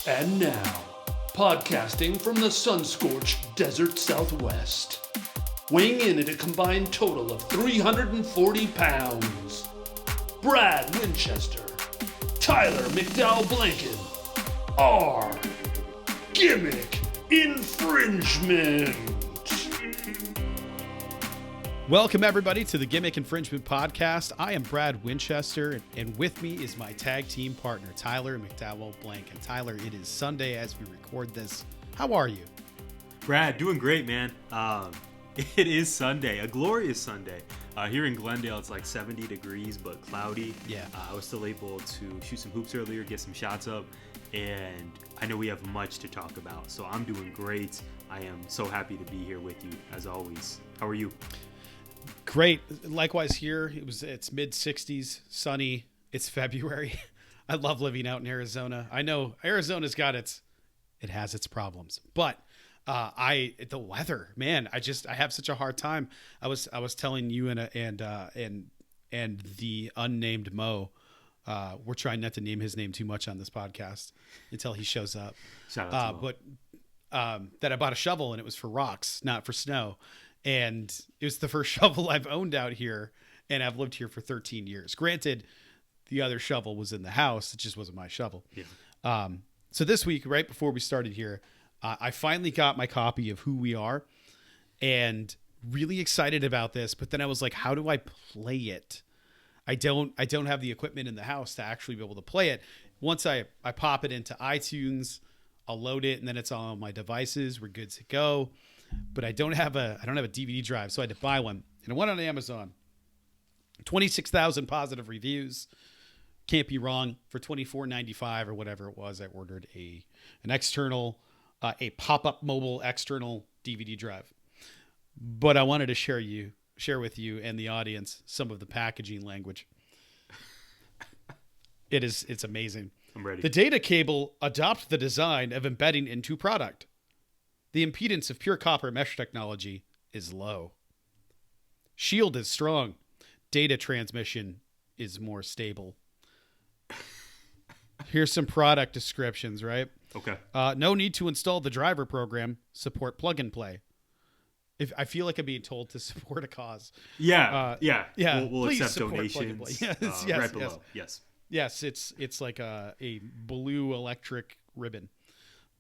And now, podcasting from the sun-scorched desert Southwest, weighing in at a combined total of 340 pounds, Brad Winchester, Tyler McDowell Blanken, are Gimmick Infringement. Welcome, everybody, to the Gimmick Infringement Podcast. I am Brad Winchester, and with me is my tag team partner, Tyler McDowell Blanken. Tyler, it is Sunday as we record this. How are you? Brad, doing great, man. It is Sunday, a glorious Sunday. Here in Glendale, it's like 70 degrees, but cloudy. Yeah. I was still able to shoot some hoops earlier, get some shots up, and I know we have much to talk about. So I'm doing great. I am so happy to be here with you, as always. How are you? Great. Likewise here. It's mid-60s, sunny. It's February. I love living out in Arizona. I know Arizona's got it has its problems, but the weather, man, I have such a hard time. I was telling you and the unnamed Mo, we're trying not to name his name too much on this podcast until he shows up. Shout out to Mo. But that I bought a shovel and it was for rocks, not for snow. And it was the first shovel I've owned out here, and I've lived here for 13 years. Granted, the other shovel was in the house. It just wasn't my shovel. Yeah. So this week, right before we started here, I finally got my copy of Who We Are, and really excited about this. But then I was like, how do I play it? I don't have the equipment in the house to actually be able to play it. Once I pop it into iTunes, I'll load it, and then it's on my devices. We're good to go. But I don't have a DVD drive, so I had to buy one. And I went on Amazon. 26,000 positive reviews. Can't be wrong. For $24.95 or whatever it was, I ordered an external, a pop-up mobile external DVD drive. But I wanted to share with you and the audience some of the packaging language. It's amazing. I'm ready. The data cable adopts the design of embedding into product. The impedance of pure copper mesh technology is low. Shield is strong. Data transmission is more stable. Here's some product descriptions, right? Okay. No need to install the driver program. Support plug and play. If I feel like I'm being told to support a cause. Yeah. We'll please accept support donations. Yes, right below. Yes. Yes, it's like a blue electric ribbon.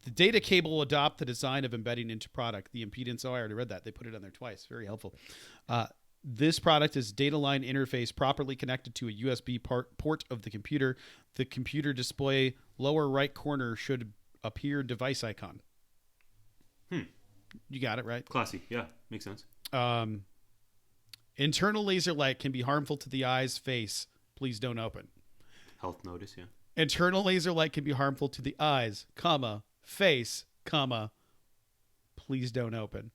The data cable will adopt the design of embedding into product. The impedance, I already read that. They put it on there twice. Very helpful. This product is data line interface properly connected to a USB port of the computer. The computer display lower right corner should appear device icon. You got it, right? Classy. Yeah, makes sense. Internal laser light can be harmful to the eyes, face. Please don't open. Health notice, yeah. Internal laser light can be harmful to the eyes, face, please don't open.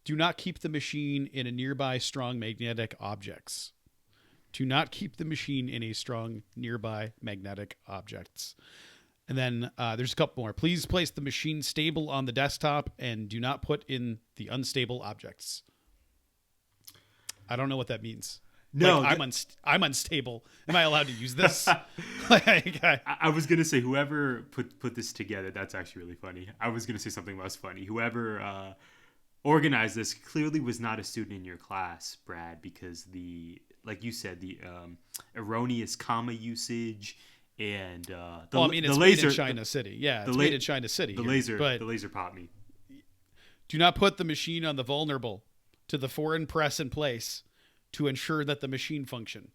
Do not keep the machine in a nearby strong magnetic objects. Do not keep the machine in a strong nearby magnetic objects. And then there's a couple more. Please place the machine stable on the desktop and do not put in the unstable objects. I don't know what that means. No, I'm unstable. Am I allowed to use this? I was gonna say whoever put this together. That's actually really funny. I was gonna say something less funny. Whoever organized this clearly was not a student in your class, Brad, because like you said, the erroneous comma usage and it's made in China City. Yeah, it's made in China City. The laser popped me. Do not put the machine on the vulnerable to the foreign press in place to ensure that the machine function.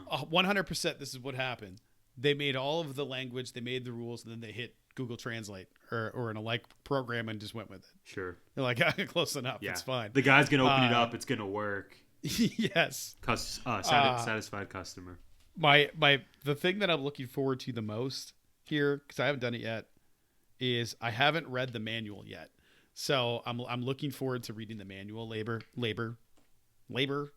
100% this is what happened. They made all of the language, they made the rules, and then they hit Google Translate or an alike program and just went with it. Sure. They're like, close enough, it's fine. The guy's going to open it up, it's going to work. Yes. Satisfied customer. The thing that I'm looking forward to the most here, because I haven't done it yet, is I haven't read the manual yet. So I'm looking forward to reading the manual manual labor. We'll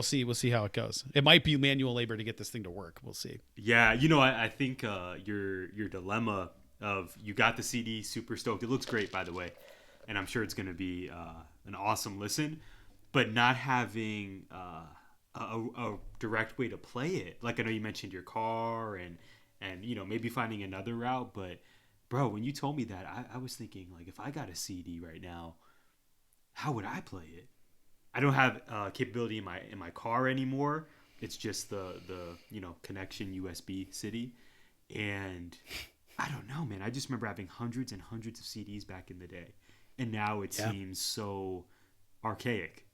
see how it goes. It might be manual labor to get this thing to work. We'll see. Yeah, I think your dilemma of you got the CD, super stoked. It looks great, by the way, and I'm sure it's going to be an awesome listen. But not having a direct way to play it. Like I know you mentioned your car and maybe finding another route, but bro, when you told me that, I was thinking like if I got a CD right now, how would I play it? I don't have capability in my car anymore. It's just the connection USB city, and I don't know, man. I just remember having hundreds and hundreds of CDs back in the day, and now it seems so archaic.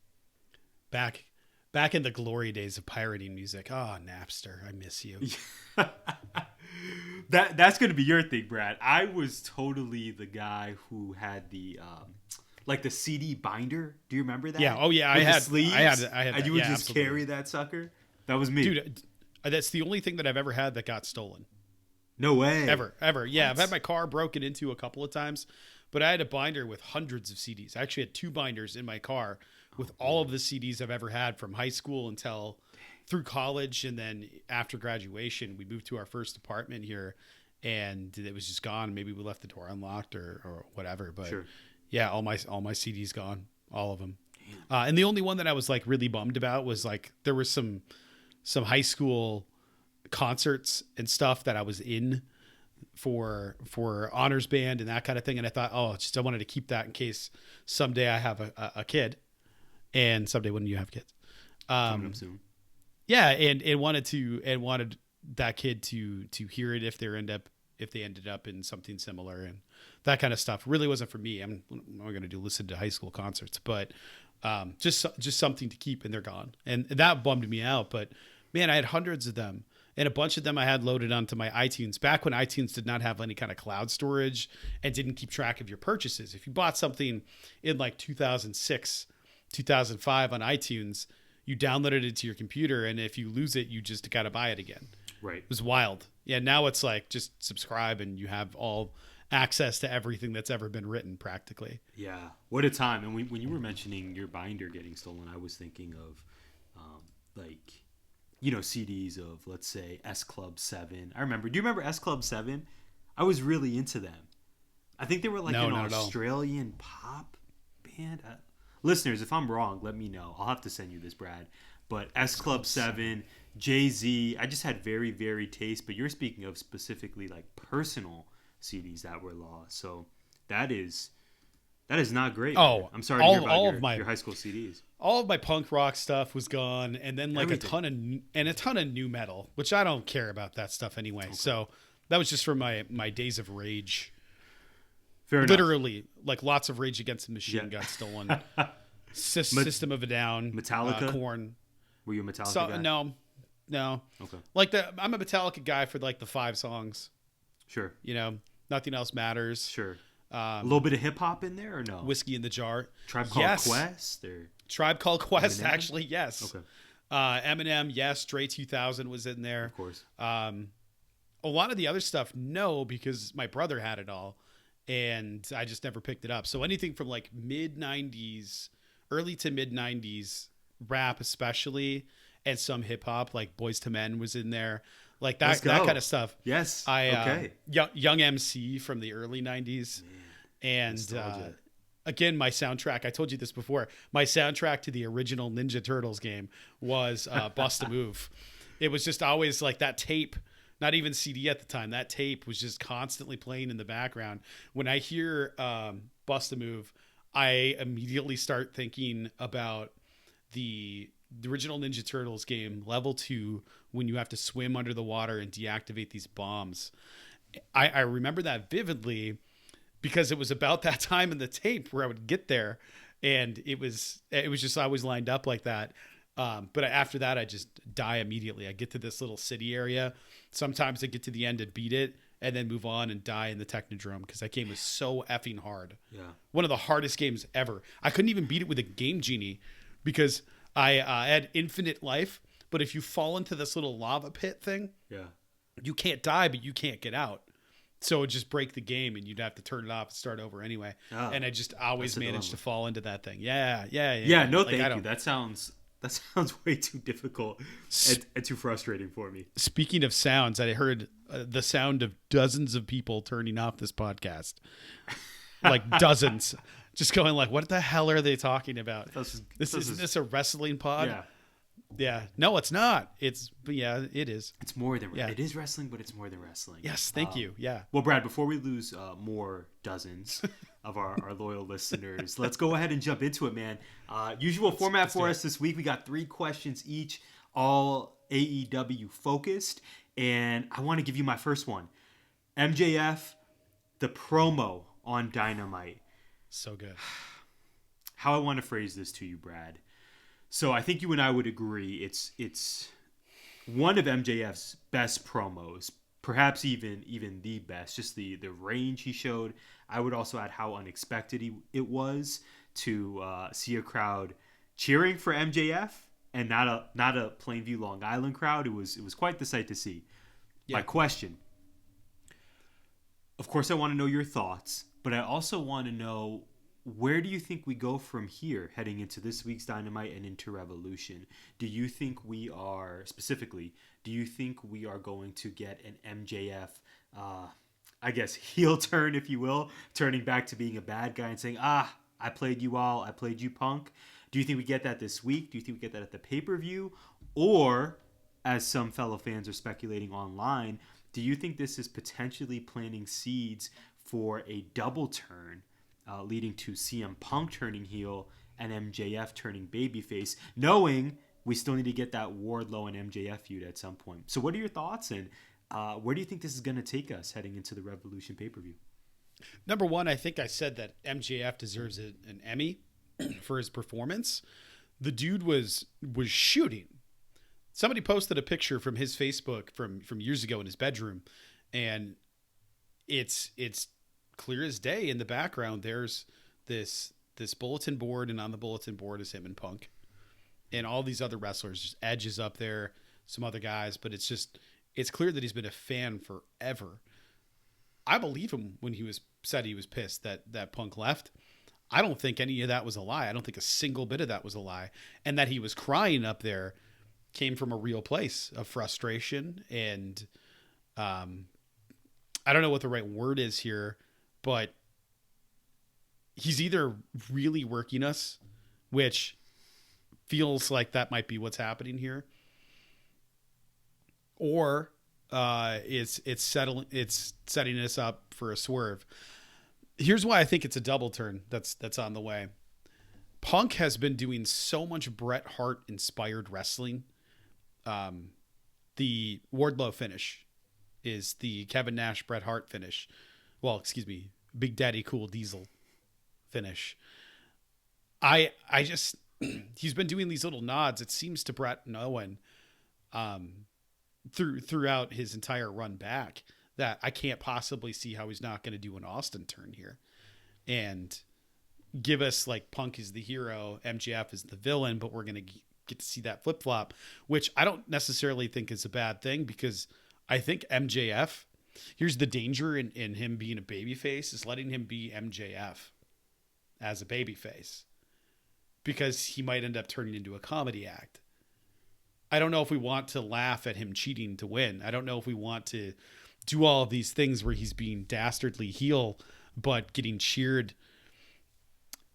Back in the glory days of pirating music. Oh, Napster, I miss you. That's going to be your thing, Brad. I was totally the guy who had the like the CD binder. Do you remember that? Yeah. Oh yeah. I had and that. you would just absolutely. carry that sucker. That was me, dude. That's the only thing that I've ever had that got stolen. No way. Ever. Yeah. I've had my car broken into a couple of times, but I had a binder with hundreds of CDs. I actually had 2 binders in my car with all of the CDs I've ever had from high school until through college. And then after graduation, we moved to our first apartment here and it was just gone. Maybe we left the door unlocked or whatever, but sure. Yeah, all my CDs gone, all of them. And the only one that I was like really bummed about was like, there was some high school concerts and stuff that I was in for honors band and that kind of thing. And I thought, I wanted to keep that in case someday I have a kid. And someday when you have kids, coming up soon. Yeah, and wanted that kid to hear it if they ended up in something similar and that kind of stuff. Really wasn't for me. I'm going to listen to high school concerts, but just something to keep, and they're gone, and that bummed me out. But man, I had hundreds of them, and a bunch of them I had loaded onto my iTunes back when iTunes did not have any kind of cloud storage and didn't keep track of your purchases. If you bought something in like 2006. 2005 on iTunes, you downloaded it to your computer, and if you lose it, you just got to buy it again. Right. It was wild. Yeah, now it's like just subscribe and you have all access to everything that's ever been written practically. Yeah. What a time. And when you were mentioning your binder getting stolen, I was thinking of CDs of, let's say, S Club 7. I remember. Do you remember S Club 7? I was really into them. I think they were like an Australian pop band. Listeners, if I'm wrong, let me know. I'll have to send you this, Brad. But S Club 7, Jay-Z, I just had very varied taste. But you're speaking of specifically like personal CDs that were lost. So that is not great. Oh, I'm sorry to hear about your high school CDs. All of my punk rock stuff was gone, and then like Everything. a ton of new metal, which I don't care about that stuff anyway. Okay. So that was just from my days of rage. Fair Literally, enough. Like lots of Rage Against the Machine got stolen. System of a Down, Metallica, Korn. Were you a Metallica guy? No. Okay. Like I'm a Metallica guy for like the 5 songs. Sure. Nothing else matters. Sure. A little bit of hip hop in there or no? Whiskey in the Jar. Tribe Called Quest or Tribe Called Quest, Eminem? Actually, yes. Okay. Eminem, yes. Dre 2000 was in there. Of course. A lot of the other stuff, no, because my brother had it all. And I just never picked it up. So anything from like mid-90s, early to mid-90s, rap especially, and some hip-hop, like Boyz II Men was in there. Like that kind of stuff. Yes. Okay. Young MC from the early 90s. Man, and again, my soundtrack, I told you this before, my soundtrack to the original Ninja Turtles game was Bust a Move. It was just always like that tape. Not even CD at the time. That tape was just constantly playing in the background. When I hear Bust a Move, I immediately start thinking about the original Ninja Turtles game, level 2, when you have to swim under the water and deactivate these bombs. I remember that vividly because it was about that time in the tape where I would get there, and it was just always lined up like that. But after that, I just die immediately. I get to this little city area. Sometimes I get to the end and beat it and then move on and die in the Technodrome because that game is so effing hard. Yeah. One of the hardest games ever. I couldn't even beat it with a Game Genie because I had infinite life. But if you fall into this little lava pit thing, you can't die, but you can't get out. So it would just break the game and you'd have to turn it off and start over anyway. Oh, and I just always managed to fall into that thing. Yeah. No, thank you. That sounds way too difficult and too frustrating for me. Speaking of sounds, I heard the sound of dozens of people turning off this podcast. Like dozens. Just going like, what the hell are they talking about? Is this a wrestling pod? Yeah. Yeah. No, it's not. But yeah, it is. It's more than Yeah. it is wrestling, but it's more than wrestling. Yes. Thank you. Yeah. Well, Brad, before we lose more dozens of our loyal listeners, let's go ahead and jump into it, man. Usual format for us this week. We got 3 questions each, all AEW focused. And I want to give you my first one. MJF, the promo on Dynamite. So good. How I want to phrase this to you, Brad. So I think you and I would agree it's one of MJF's best promos, perhaps even the best. Just the range he showed. I would also add how unexpected it was to see a crowd cheering for MJF and not a Plainview Long Island crowd. It was quite the sight to see. Yeah. My question. Of course, I want to know your thoughts, but I also want to know, where do you think we go from here heading into this week's Dynamite and into Revolution? Do you think we are going to get an MJF, I guess, heel turn, if you will, turning back to being a bad guy and saying, I played you all, I played you, Punk? Do you think we get that this week? Do you think we get that at the pay-per-view? Or, as some fellow fans are speculating online, do you think this is potentially planting seeds for a double turn, leading to CM Punk turning heel and MJF turning babyface, knowing we still need to get that Wardlow and MJF feud at some point? So what are your thoughts, and where do you think this is going to take us heading into the Revolution pay-per-view? Number one, I think I said that MJF deserves an Emmy for his performance. The dude was shooting. Somebody posted a picture from his Facebook from years ago in his bedroom, and it's clear as day. In the background, there's this bulletin board, and on the bulletin board is him and Punk, and all these other wrestlers. Just Edge is up there, some other guys, but it's clear that he's been a fan forever. I believe him when he said he was pissed that Punk left. I don't think any of that was a lie. I don't think a single bit of that was a lie, and that he was crying up there came from a real place of frustration. And I don't know what the right word is here, but he's either really working us, which feels like that might be what's happening here, or it's setting us up for a swerve. Here's why I think it's a double turn that's on the way. Punk has been doing so much Bret Hart inspired wrestling. The Wardlow finish is the Kevin Nash Bret Hart finish. Well, excuse me, Big Daddy Cool Diesel finish. I just he's been doing these little nods, it seems, to Bret and Owen throughout his entire run back, that I can't possibly see how he's not going to do an Austin turn here and give us like Punk is the hero, MJF is the villain, but we're going to get to see that flip-flop, which I don't necessarily think is a bad thing, because I think MJF, here's the danger in him being a babyface, is letting him be MJF as a babyface, because he might end up turning into a comedy act. I don't know if we want to laugh at him cheating to win. I don't know if we want to do all of these things where he's being dastardly heel, but getting cheered.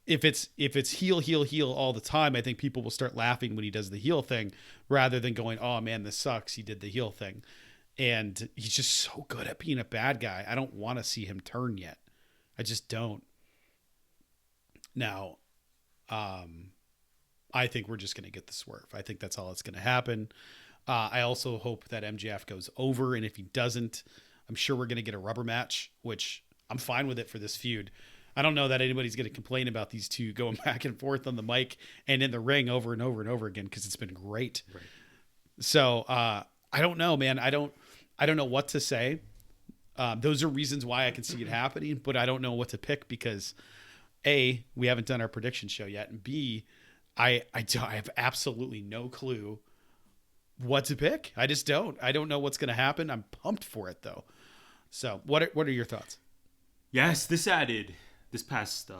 If it's heel all the time, I think people will start laughing when he does the heel thing, rather than going, oh man, this sucks, he did the heel thing. And he's just so good at being a bad guy. I don't want to see him turn yet. I just don't. Now, I think we're just going to get the swerve. I think that's all that's going to happen. I also hope that MJF goes over, and if he doesn't, I'm sure we're going to get a rubber match, which I'm fine with it for this feud. I don't know that anybody's going to complain about these two going back and forth on the mic and in the ring over and over and over again, because it's been great. Right. So I don't know, man. I don't know what to say. Those are reasons why I can see it happening, but I don't know what to pick, because A, we haven't done our prediction show yet, and B, I have absolutely no clue what to pick. I just don't. I don't know what's going to happen. I'm pumped for it though. So what are your thoughts? Yes, this past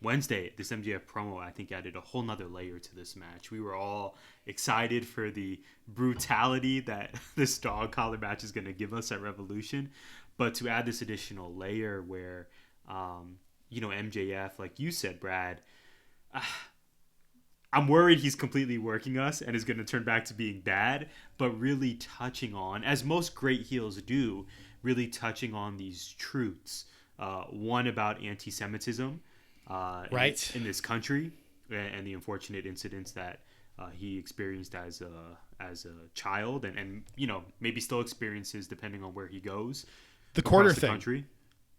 Wednesday, this MJF promo, I think, added a whole nother layer to this match. We were all excited for the brutality that this dog collar match is going to give us at Revolution, but to add this additional layer where, MJF, like you said, Brad, I'm worried he's completely working us and is going to turn back to being bad, but really touching on, as most great heels do, really touching on these truths. One about anti-Semitism right in this country, and the unfortunate incidents that he experienced as a child, and maybe still experiences depending on where he goes. The quarter the thing. Country.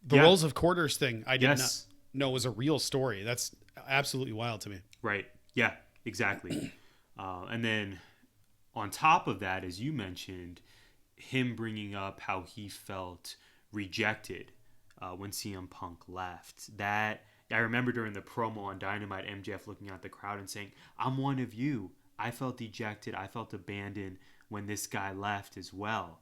The Rolls of Quarters thing, I did Yes. not know was a real story. That's absolutely wild to me. Right. Yeah, exactly. And then on top of that, as you mentioned, him bringing up how he felt rejected when CM Punk left. That I remember during the promo on Dynamite, MJF looking at the crowd and saying, "I'm one of you. I felt dejected. I felt abandoned when this guy left as well."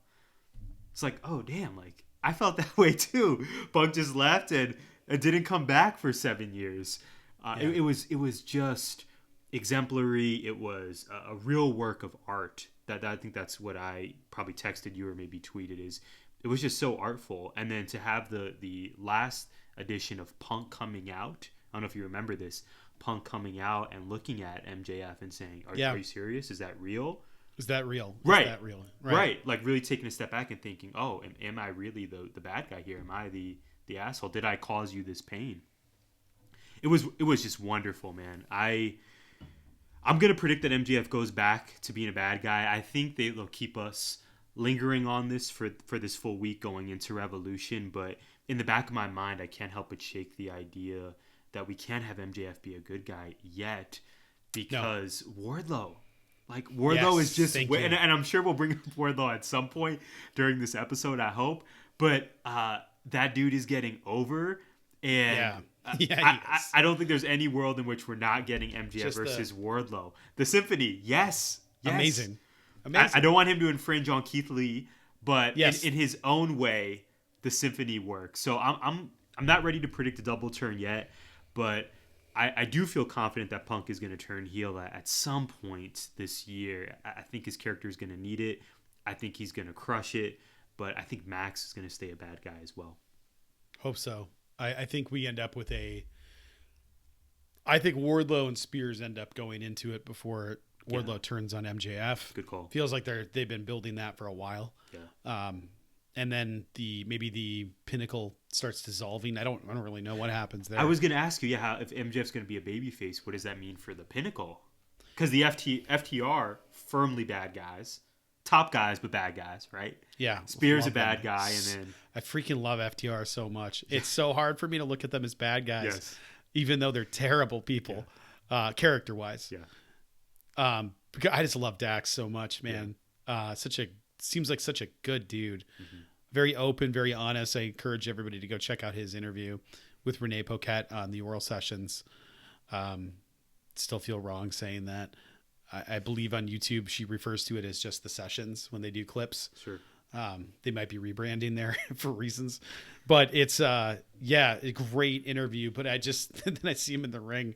It's like, oh, damn, like, I felt that way too. Punk just left and didn't come back for 7 years. It was just exemplary. It was a real work of art. That I think that's what I probably texted you or maybe tweeted is it was just so artful. And then to have the last edition of Punk coming out, I don't know if you remember this, Punk coming out and looking at MJF and saying, are you serious? Is that real? Is that real? Right. Is that real? Right. Like really taking a step back and thinking, oh, am I really the bad guy here? Am I the asshole? Did I cause you this pain? It was just wonderful, man. I'm going to predict that MJF goes back to being a bad guy. I think they'll keep us lingering on this for this full week going into Revolution. But in the back of my mind, I can't help but shake the idea that we can't have MJF be a good guy yet because Wardlow. Like, Wardlow is just... And I'm sure we'll bring up Wardlow at some point during this episode, I hope. But that dude is getting over. And I don't think there's any world in which we're not getting MJF versus Wardlow. The Symphony, yes. Amazing. I don't want him to infringe on Keith Lee, but in his own way, the Symphony works. So I'm not ready to predict a double turn yet, but I do feel confident that Punk is going to turn heel at some point this year. I think his character is going to need it. I think he's going to crush it, but I think Max is going to stay a bad guy as well. Hope so. I think we end up with I think Wardlow and Spears end up going into it before Wardlow turns on MJF. Good call. Feels like they've been building that for a while. Yeah. And then maybe the Pinnacle starts dissolving. I don't really know what happens there. I was going to ask you, if MJF's going to be a babyface, what does that mean for the Pinnacle? Because the FTR, firmly bad guys. Top guys, but bad guys, right? Yeah. Spears a bad guy, and then... I freaking love FTR so much. It's so hard for me to look at them as bad guys, even though they're terrible people, character-wise. Yeah. I just love Dax so much, man. Seems like such a good dude. Mm-hmm. Very open, very honest. I encourage everybody to go check out his interview with Renee Paquette on the Oral Sessions. Still feel wrong saying that. I believe on YouTube she refers to it as just the sessions when they do clips. Sure. They might be rebranding there for reasons, but it's a great interview. But then I see him in the ring,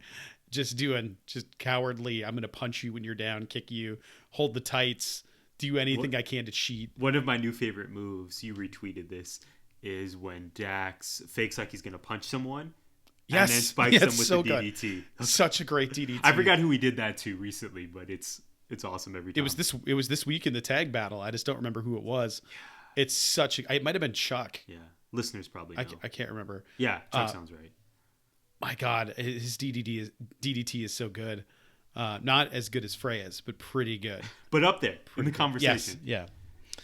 just cowardly. I'm gonna punch you when you're down, kick you, hold the tights, do anything I can to cheat. One of my new favorite moves, you retweeted this, is when Dax fakes like he's gonna punch someone. Yes, and then spikes them with the DDT. Such a great DDT. I forgot who he did that to recently, but it's awesome every time. It was this week in the tag battle. I just don't remember who it was. It's it might have been Chuck. Yeah, listeners probably know. I can't remember. Yeah, Chuck sounds right. My God, his DDT is so good. Not as good as Freya's, but pretty good. But up there in the conversation. Yes, yeah.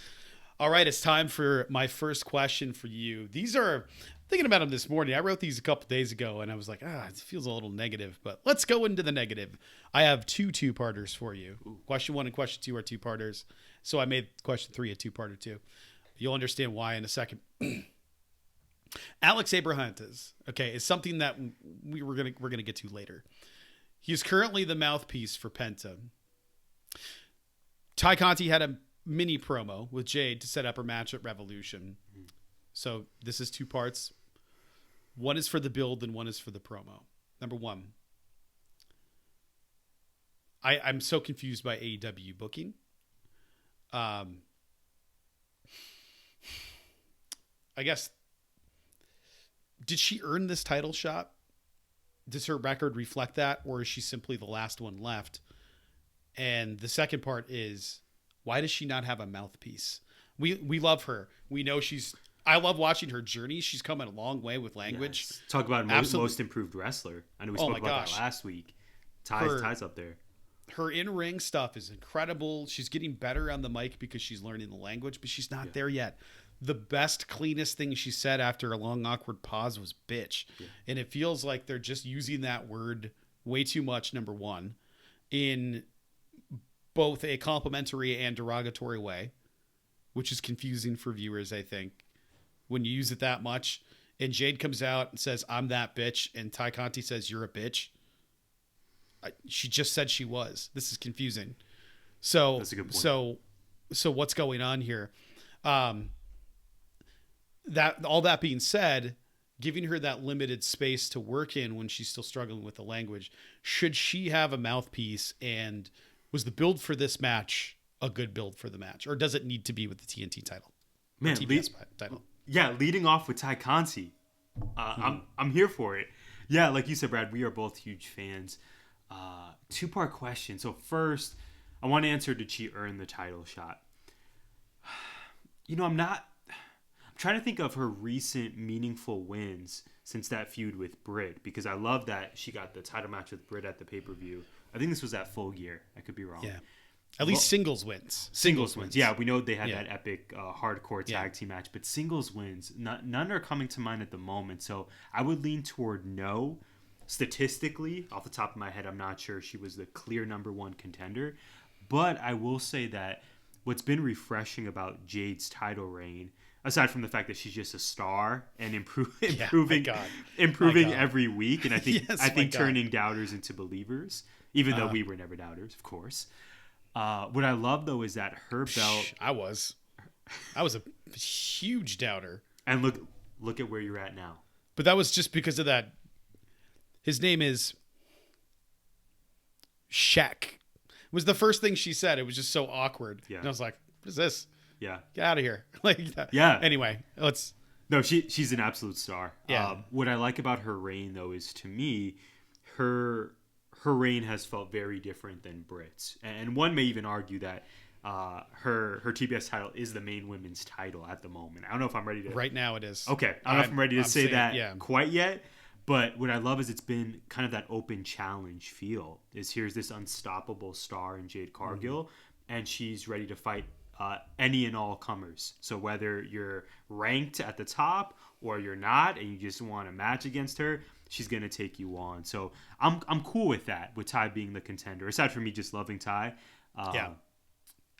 All right, it's time for my first question for you. These are... Thinking about them this morning, I wrote these a couple days ago, and I was like, it feels a little negative, but let's go into the negative. I have two-parters for you. Ooh. Question 1 and question 2 are two-parters, so I made question 3 a two-parter too. You'll understand why in a second. Alex Abrahantes, is something that we're gonna get to later. He is currently the mouthpiece for Penta. Tay Conti had a mini promo with Jade to set up her match at Revolution. So this is two parts. One is for the build and one is for the promo. Number 1. I'm so confused by AEW booking. I guess, did she earn this title shot? does her record reflect that, or is she simply the last one left? And the second part is, why does she not have a mouthpiece? We love her. We know I love watching her journey. She's come a long way with language. Yes. Talk about most improved wrestler. I know we spoke about that last week. Ty's up there. Her in-ring stuff is incredible. She's getting better on the mic because she's learning the language, but she's not there yet. The best, cleanest thing she said after a long, awkward pause was bitch. Yeah. And it feels like they're just using that word way too much, number one, in both a complimentary and derogatory way, which is confusing for viewers, I think, when you use it that much. And Jade comes out and says, I'm that bitch. And Tay Conti says, you're a bitch. She just said she was. This is confusing. So that's a good point. So what's going on here? That all that being said, giving her that limited space to work in when she's still struggling with the language, should she have a mouthpiece? And was the build for this match a good build for the match, or does it need to be with the TNT title? Man, title. Yeah, leading off with Tay Conti. I'm here for it. Yeah, like you said, Brad, we are both huge fans. Two-part question. So first, I want to answer, did she earn the title shot? I'm trying to think of her recent meaningful wins since that feud with Britt, because I love that she got the title match with Britt at the pay-per-view. I think this was at Full Gear. I could be wrong. Yeah. At least singles wins. Singles wins. Yeah, we know they had that epic hardcore tag team match, but singles wins, none are coming to mind at the moment. So I would lean toward no. Statistically, off the top of my head, I'm not sure she was the clear number one contender. But I will say that what's been refreshing about Jade's title reign, aside from the fact that she's just a star and improving every week, and I think turning doubters into believers, even though we were never doubters, of course. What I love though is that her belt. I was a huge doubter, and look at where you're at now. But that was just because of that. His name is Shaq. Was the first thing she said. It was just so awkward. Yeah. And I was like, what is this? Yeah. Get out of here. Anyway, No, she's an absolute star. Yeah. What I like about her reign, though, is to me, her reign has felt very different than Britt's. And one may even argue that her TBS title is the main women's title at the moment. I don't know if I'm ready to... Right now it is. Okay. I don't know if I'm ready to say that quite yet. But what I love is it's been kind of that open challenge feel. Here's this unstoppable star in Jade Cargill, and she's ready to fight any and all comers. So whether you're ranked at the top or you're not, and you just want a match against her, she's gonna take you on. So I'm cool with that. With Tay being the contender, aside from me just loving Tay,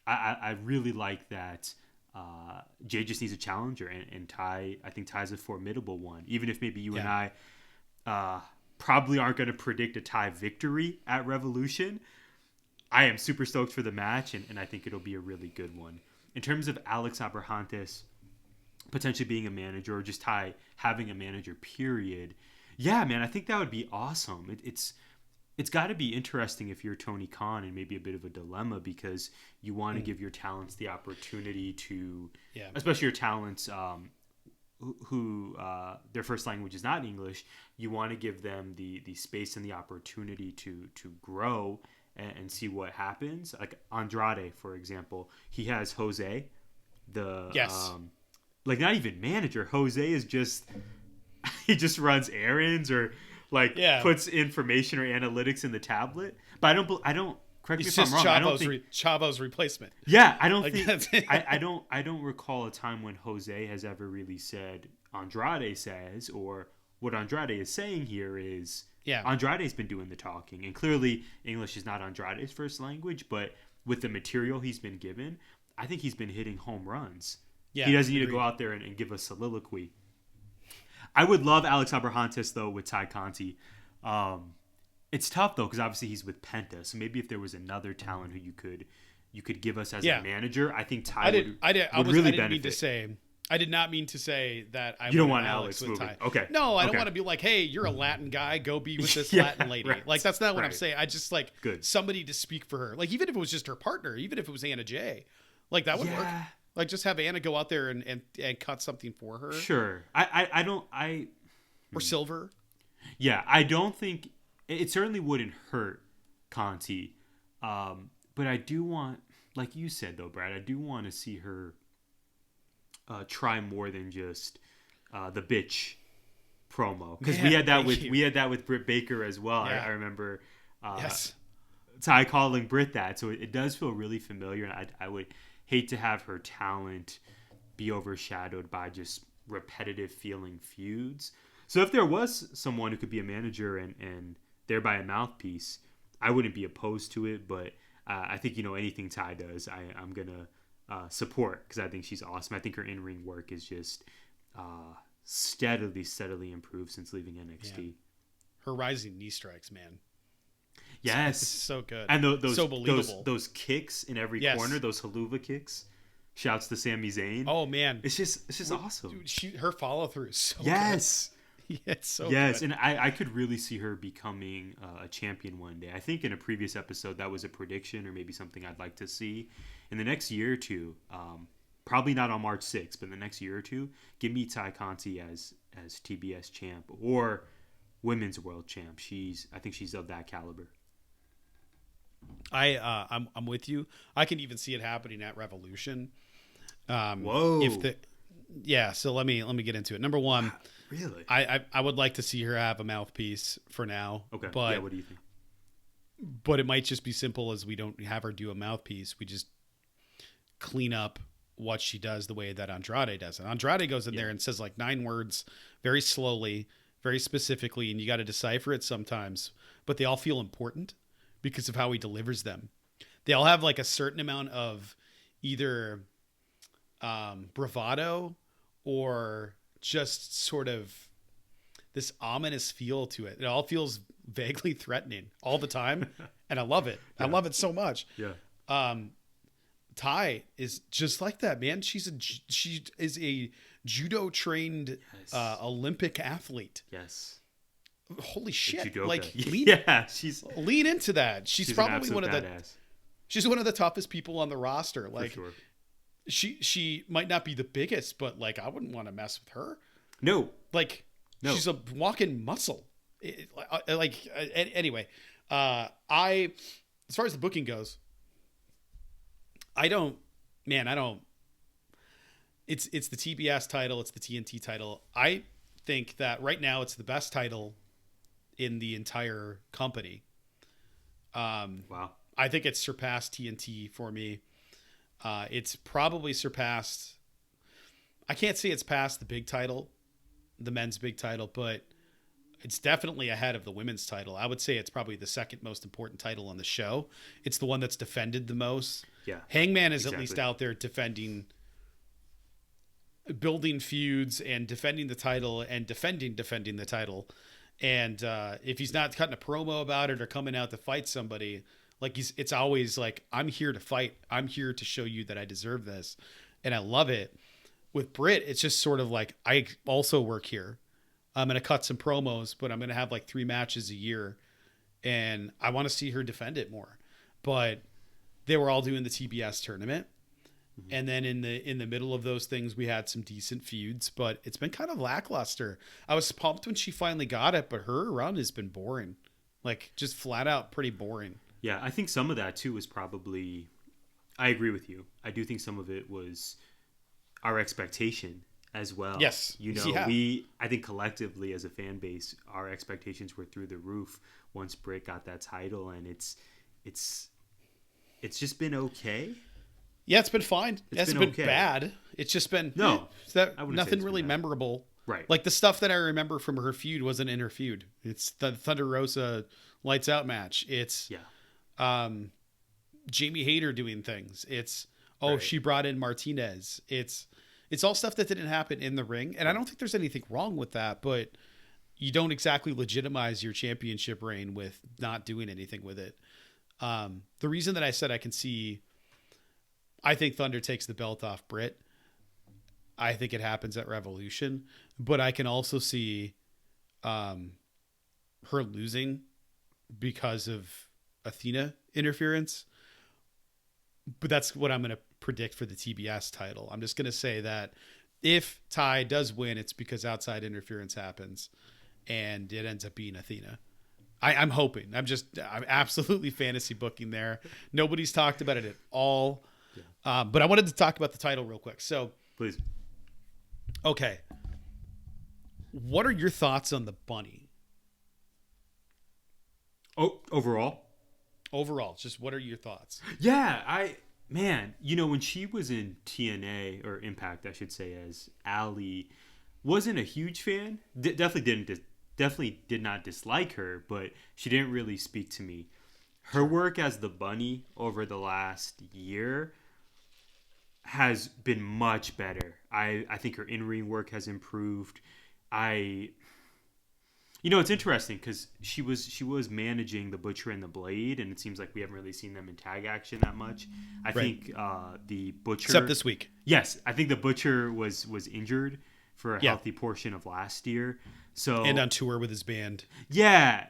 I really like that. Jade just needs a challenger, and Tay. I think Tay's a formidable one. Even if maybe you and I. Probably aren't going to predict a Tay victory at Revolution. I am super stoked for the match, and I think it'll be a really good one. In terms of Alex Abrahantes potentially being a manager, or just Tay having a manager, period. Yeah, man, I think that would be awesome. It's got to be interesting if you're Tony Khan, and maybe a bit of a dilemma, because you want to give your talents the opportunity to, especially your talents who their first language is not English. You want to give them the space and the opportunity to grow and see what happens. Like Andrade, for example, he has Jose, not even manager. Jose is just he just runs errands or puts information or analytics in the tablet. But I don't. Correct me if I'm wrong. I don't think Chavo's replacement. Yeah, I don't think I don't recall a time when Jose has ever really said Andrade says, or what Andrade is saying here is Andrade's been doing the talking, and clearly English is not Andrade's first language, but with the material he's been given, I think he's been hitting home runs. Yeah, he doesn't need to go out there and give a soliloquy. I would love Alex Abrahantes though with Tay Conti. It's tough though, because obviously he's with Penta. So maybe if there was another talent who you could give us as a manager, I think Tay would really benefit. I did not mean to say that I you don't want Alex with Tay. Okay. No, I don't want to be like, hey, you're a Latin guy, go be with this Latin lady. Right. Like that's not what I'm saying. I just like somebody to speak for her. Like even if it was just her partner, even if it was Anna Jay, like that would work. Like just have Anna go out there and cut something for her. Sure. Or Silver. Yeah, I don't think it certainly wouldn't hurt Conti, but I do want, like you said though, Brad, I do want to see her try more than just the bitch promo, because Man, we had that with Britt Baker as well. Yeah. I remember Yes. Ty calling Britt that, so it does feel really familiar, and I would hate to have her talent be overshadowed by just repetitive feeling feuds. So if there was someone who could be a manager and thereby a mouthpiece, I wouldn't be opposed to it. But I think, anything Ty does, I'm gonna support, because I think she's awesome. I think her in-ring work is just steadily improved since leaving NXT. Yeah. Her rising knee strikes, man. Yes, it's so good, and those so believable. Those kicks in every Yes. corner, those haluva kicks. Shouts to Sami Zayn. Oh man, it's just awesome. Dude, her follow through is so yes. good. Yeah, it's so yes, good. and I could really see her becoming a champion one day. I think in a previous episode that was a prediction, or maybe something I'd like to see in the next year or two. Probably not on March 6th, but in the next year or two, give me Tay Conti as TBS champ or women's world champ. I think she's of that caliber. I'm with you. I can even see it happening at Revolution. Whoa. So let me get into it. Number one, really, I would like to see her have a mouthpiece for now. Okay. But what do you think? But it might just be simple as we don't have her do a mouthpiece. We just clean up what she does the way that Andrade does it. Andrade goes in there and says like 9 words very slowly, very specifically, and you got to decipher it sometimes, but they all feel important because of how he delivers them. They all have like a certain amount of either bravado or just sort of this ominous feel to it. It all feels vaguely threatening all the time, and I love it. Yeah. I love it so much. Yeah. Ty is just like that, man. She is a judo trained Olympic athlete. Yes. Holy shit! Like, lean into that. She's probably one of badass. She's one of the toughest people on the roster. Like, for sure. She might not be the biggest, but like I wouldn't want to mess with her. No. Like, no. She's a walking muscle. Anyway, as far as the booking goes, I don't. It's the TBS title. It's the TNT title. I think that right now it's the best title in the entire company. Wow. I think it's surpassed TNT for me. It's probably surpassed. I can't say it's past the big title, the men's big title, but it's definitely ahead of the women's title. I would say it's probably the second most important title on the show. It's the one that's defended the most. Yeah. Hangman is at least out there defending, building feuds and defending the title and defending the title. And if he's not cutting a promo about it or coming out to fight somebody, like it's always like, I'm here to fight. I'm here to show you that I deserve this. And I love it. With Britt, it's just sort of like, I also work here. I'm going to cut some promos, but I'm going to have like 3 matches a year. And I want to see her defend it more. But they were all doing the TBS tournament. Mm-hmm. And then in the middle of those things, we had some decent feuds, but it's been kind of lackluster. I was pumped when she finally got it, but her run has been boring. Like, just flat out pretty boring. Yeah, I think some of that too was probably, I agree with you. I do think some of it was our expectation as well. Yes. I think collectively as a fan base, our expectations were through the roof once Britt got that title, and it's just been okay. Yeah, it's been fine. It hasn't been okay. Bad. It's just been nothing really memorable. Right. Like the stuff that I remember from her feud wasn't in her feud. It's the Thunder Rosa Lights Out match. It's Jamie Hayter doing things. It's she brought in Martinez. It's all stuff that didn't happen in the ring, and I don't think there's anything wrong with that. But you don't exactly legitimize your championship reign with not doing anything with it. The reason that I said I think Thunder takes the belt off Britt. I think it happens at Revolution, but I can also see her losing because of Athena interference. But that's what I'm going to predict for the TBS title. I'm just going to say that if Ty does win, it's because outside interference happens. and it ends up being Athena. I'm hoping. I'm absolutely fantasy booking there. Nobody's talked about it at all. Yeah. But I wanted to talk about the title real quick. So, please. Okay. What are your thoughts on the bunny? Oh, overall, just what are your thoughts? Yeah, when she was in TNA or Impact, I should say, as Allie, wasn't a huge fan. Definitely did not dislike her, but she didn't really speak to me. Her work as the bunny over the last year has been much better. I think her in-ring work has improved. It's interesting because she was managing the Butcher and the Blade, and it seems like we haven't really seen them in tag action that much. I think the Butcher, except this week. Yes, I think the Butcher was injured for a healthy portion of last year. So and on tour with his band. Yeah.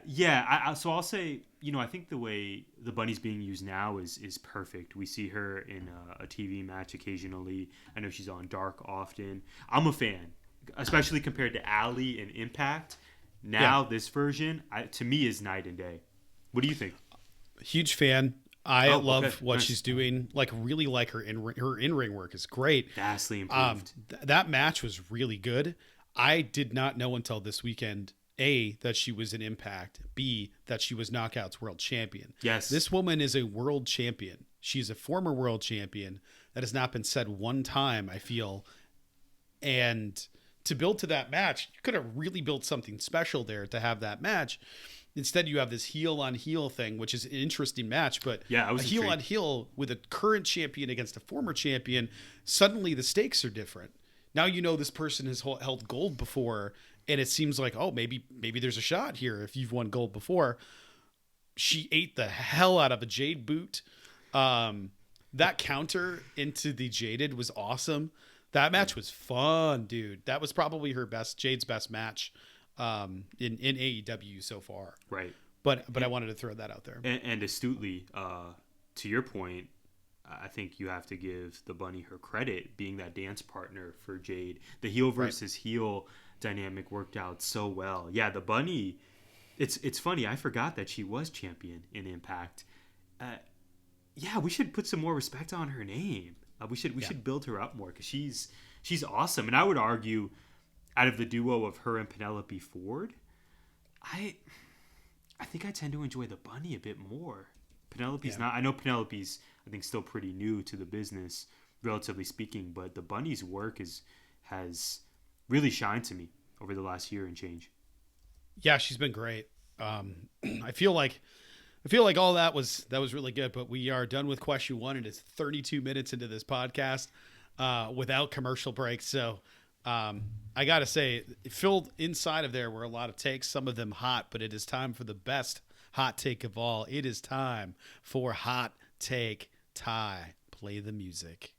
So I'll say, I think the way the bunny's being used now is perfect. We see her in a TV match occasionally. I know she's on Dark often. I'm a fan, especially compared to Allie in Impact. Now this version, to me, is night and day. What do you think? Huge fan. I love what she's doing. Really like her in-ring work is great. Vastly improved. That match was really good. I did not know until this weekend, A, that she was in Impact, B, that she was Knockouts world champion. Yes. This woman is a world champion. She's a former world champion. That has not been said one time, I feel. And to build to that match, you could have really built something special there to have that match. Instead, you have this heel on heel thing, which is an interesting match. But I was a heel on heel with a current champion against a former champion, suddenly the stakes are different. Now this person has held gold before, and it seems like, maybe there's a shot here if you've won gold before. She ate the hell out of a Jade boot. That counter into the Jaded was awesome. That match was fun, dude. That was probably Jade's best match in AEW so far. Right. But I wanted to throw that out there. And astutely, to your point, I think you have to give the bunny her credit being that dance partner for Jade. The heel versus heel dynamic worked out so well. Yeah, the bunny, it's funny. I forgot that she was champion in Impact. We should put some more respect on her name. We should build her up more because she's awesome. And I would argue, out of the duo of her and Penelope Ford, I think I tend to enjoy the bunny a bit more. Penelope's not. I know Penelope's, I think, still pretty new to the business, relatively speaking. But the bunny's work has really shined to me over the last year and change. Yeah, she's been great. I feel like all that was really good. But we are done with question one, and it's 32 minutes into this podcast without commercial breaks. So I gotta say, filled inside of there were a lot of takes, some of them hot. But it is time for the best hot take of all. It is time for Hot Take Ty. Play the music.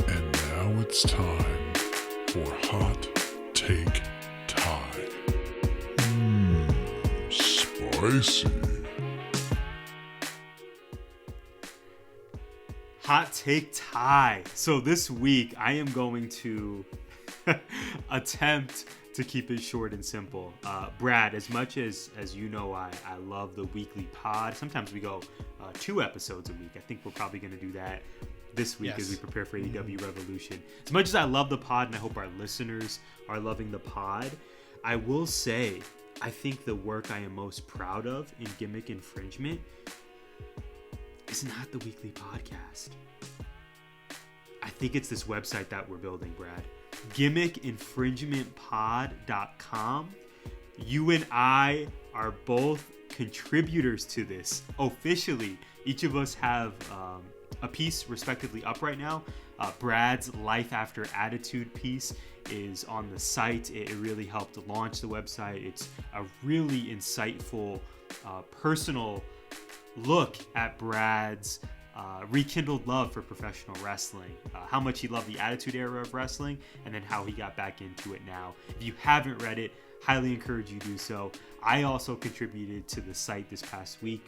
And now it's time for Hot Take Ty. Spicy. Hot Take Ty. So this week I am going to attempt to keep it short and simple. Brad, as much as I love the weekly pod. Sometimes we go 2 episodes a week. I think we're probably going to do that this week as we prepare for AEW Revolution. As much as I love the pod, and I hope our listeners are loving the pod, I will say I think the work I am most proud of in Gimmick Infringement is not the weekly podcast. I think it's this website that we're building, Brad. GimmickInfringementPod.com. You and I are both contributors to this. Officially, each of us have a piece respectively up right now. Brad's Life After Attitude piece is on the site. It really helped launch the website. It's a really insightful, personal look at Brad's rekindled love for professional wrestling, how much he loved the Attitude Era of wrestling, and then how he got back into it now. If you haven't read it, highly encourage you to do so. I also contributed to the site this past week.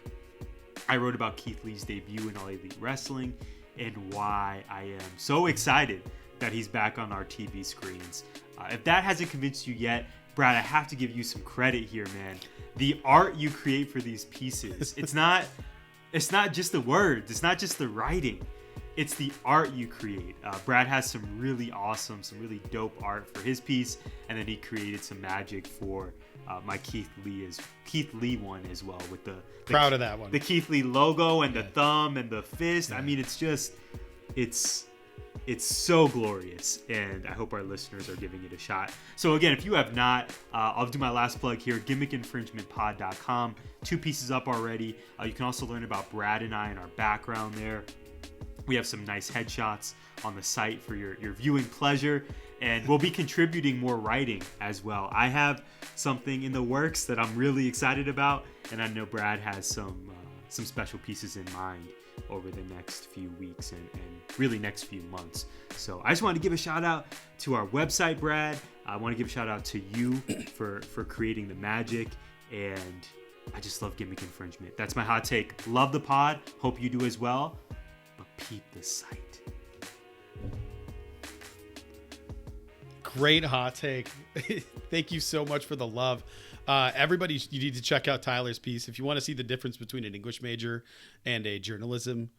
I wrote about Keith Lee's debut in All Elite Wrestling and why I am so excited that he's back on our TV screens. If that hasn't convinced you yet, Brad, I have to give you some credit here, man. The art you create for these pieces, it's not just the words, it's not just the writing, it's the art you create. Brad has some really awesome, some really dope art for his piece, and then he created some magic for my Keith Lee one as well, with the proud of that one, the Keith Lee logo and the thumb and the fist. I mean, it's so glorious, and I hope our listeners are giving it a shot. So again, if you have not, I'll do my last plug here, gimmickinfringementpod.com. 2 pieces up already. You can also learn about Brad and I and our background there. We have some nice headshots on the site for your viewing pleasure, and we'll be contributing more writing as well. I have something in the works that I'm really excited about, and I know Brad has some special pieces in mind over the next few weeks and really next few months. So I just wanted to give a shout out to our website, Brad. I want to give a shout out to you for creating the magic, and I just love Gimmick Infringement. That's my hot take. Love the pod. Hope you do as well. But peep the site. Great hot take. Thank you so much for the love. Everybody, you need to check out Tyler's piece. If you want to see the difference between an English major and a journalism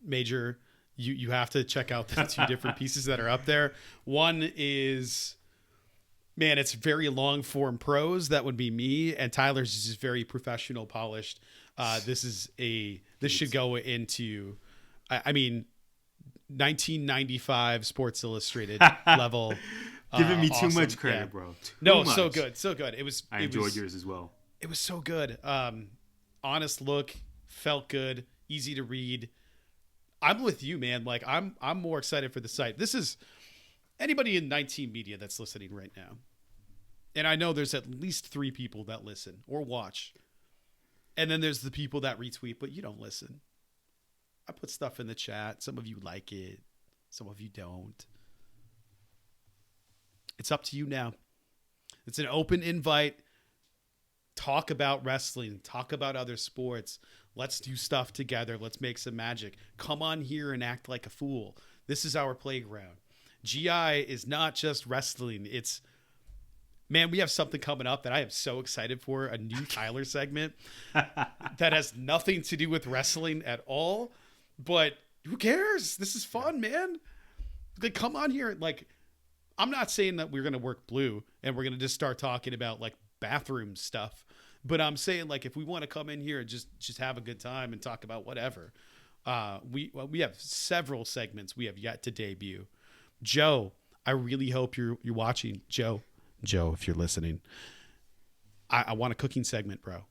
major, you have to check out the 2 different pieces that are up there. One is, man, it's very long form prose. That would be me. And Tyler's is just very professional, polished. This should go into, I mean, 1995 Sports Illustrated level. Giving me awesome. too much credit, bro. No, much. so good. I enjoyed yours as well. It was so good. Honest look, felt good, easy to read. I'm with you, man. Like I'm more excited for the site. This is anybody in 19 Media that's listening right now. And I know there's at least 3 people that listen or watch. And then there's the people that retweet, but you don't listen. I put stuff in the chat. Some of you like it. Some of you don't. It's up to you now. It's an open invite. Talk about wrestling. Talk about other sports. Let's do stuff together. Let's make some magic. Come on here and act like a fool. This is our playground. GI is not just wrestling. It's, man, we have something coming up that I am so excited for. A new Tyler segment that has nothing to do with wrestling at all. But who cares? This is fun, man. Like, come on here. Like, I'm not saying that we're going to work blue and we're going to just start talking about like bathroom stuff, but I'm saying like, if we want to come in here and just have a good time and talk about whatever, we have several segments we have yet to debut. Joe, I really hope you're watching. Joe, if you're listening, I want a cooking segment, bro.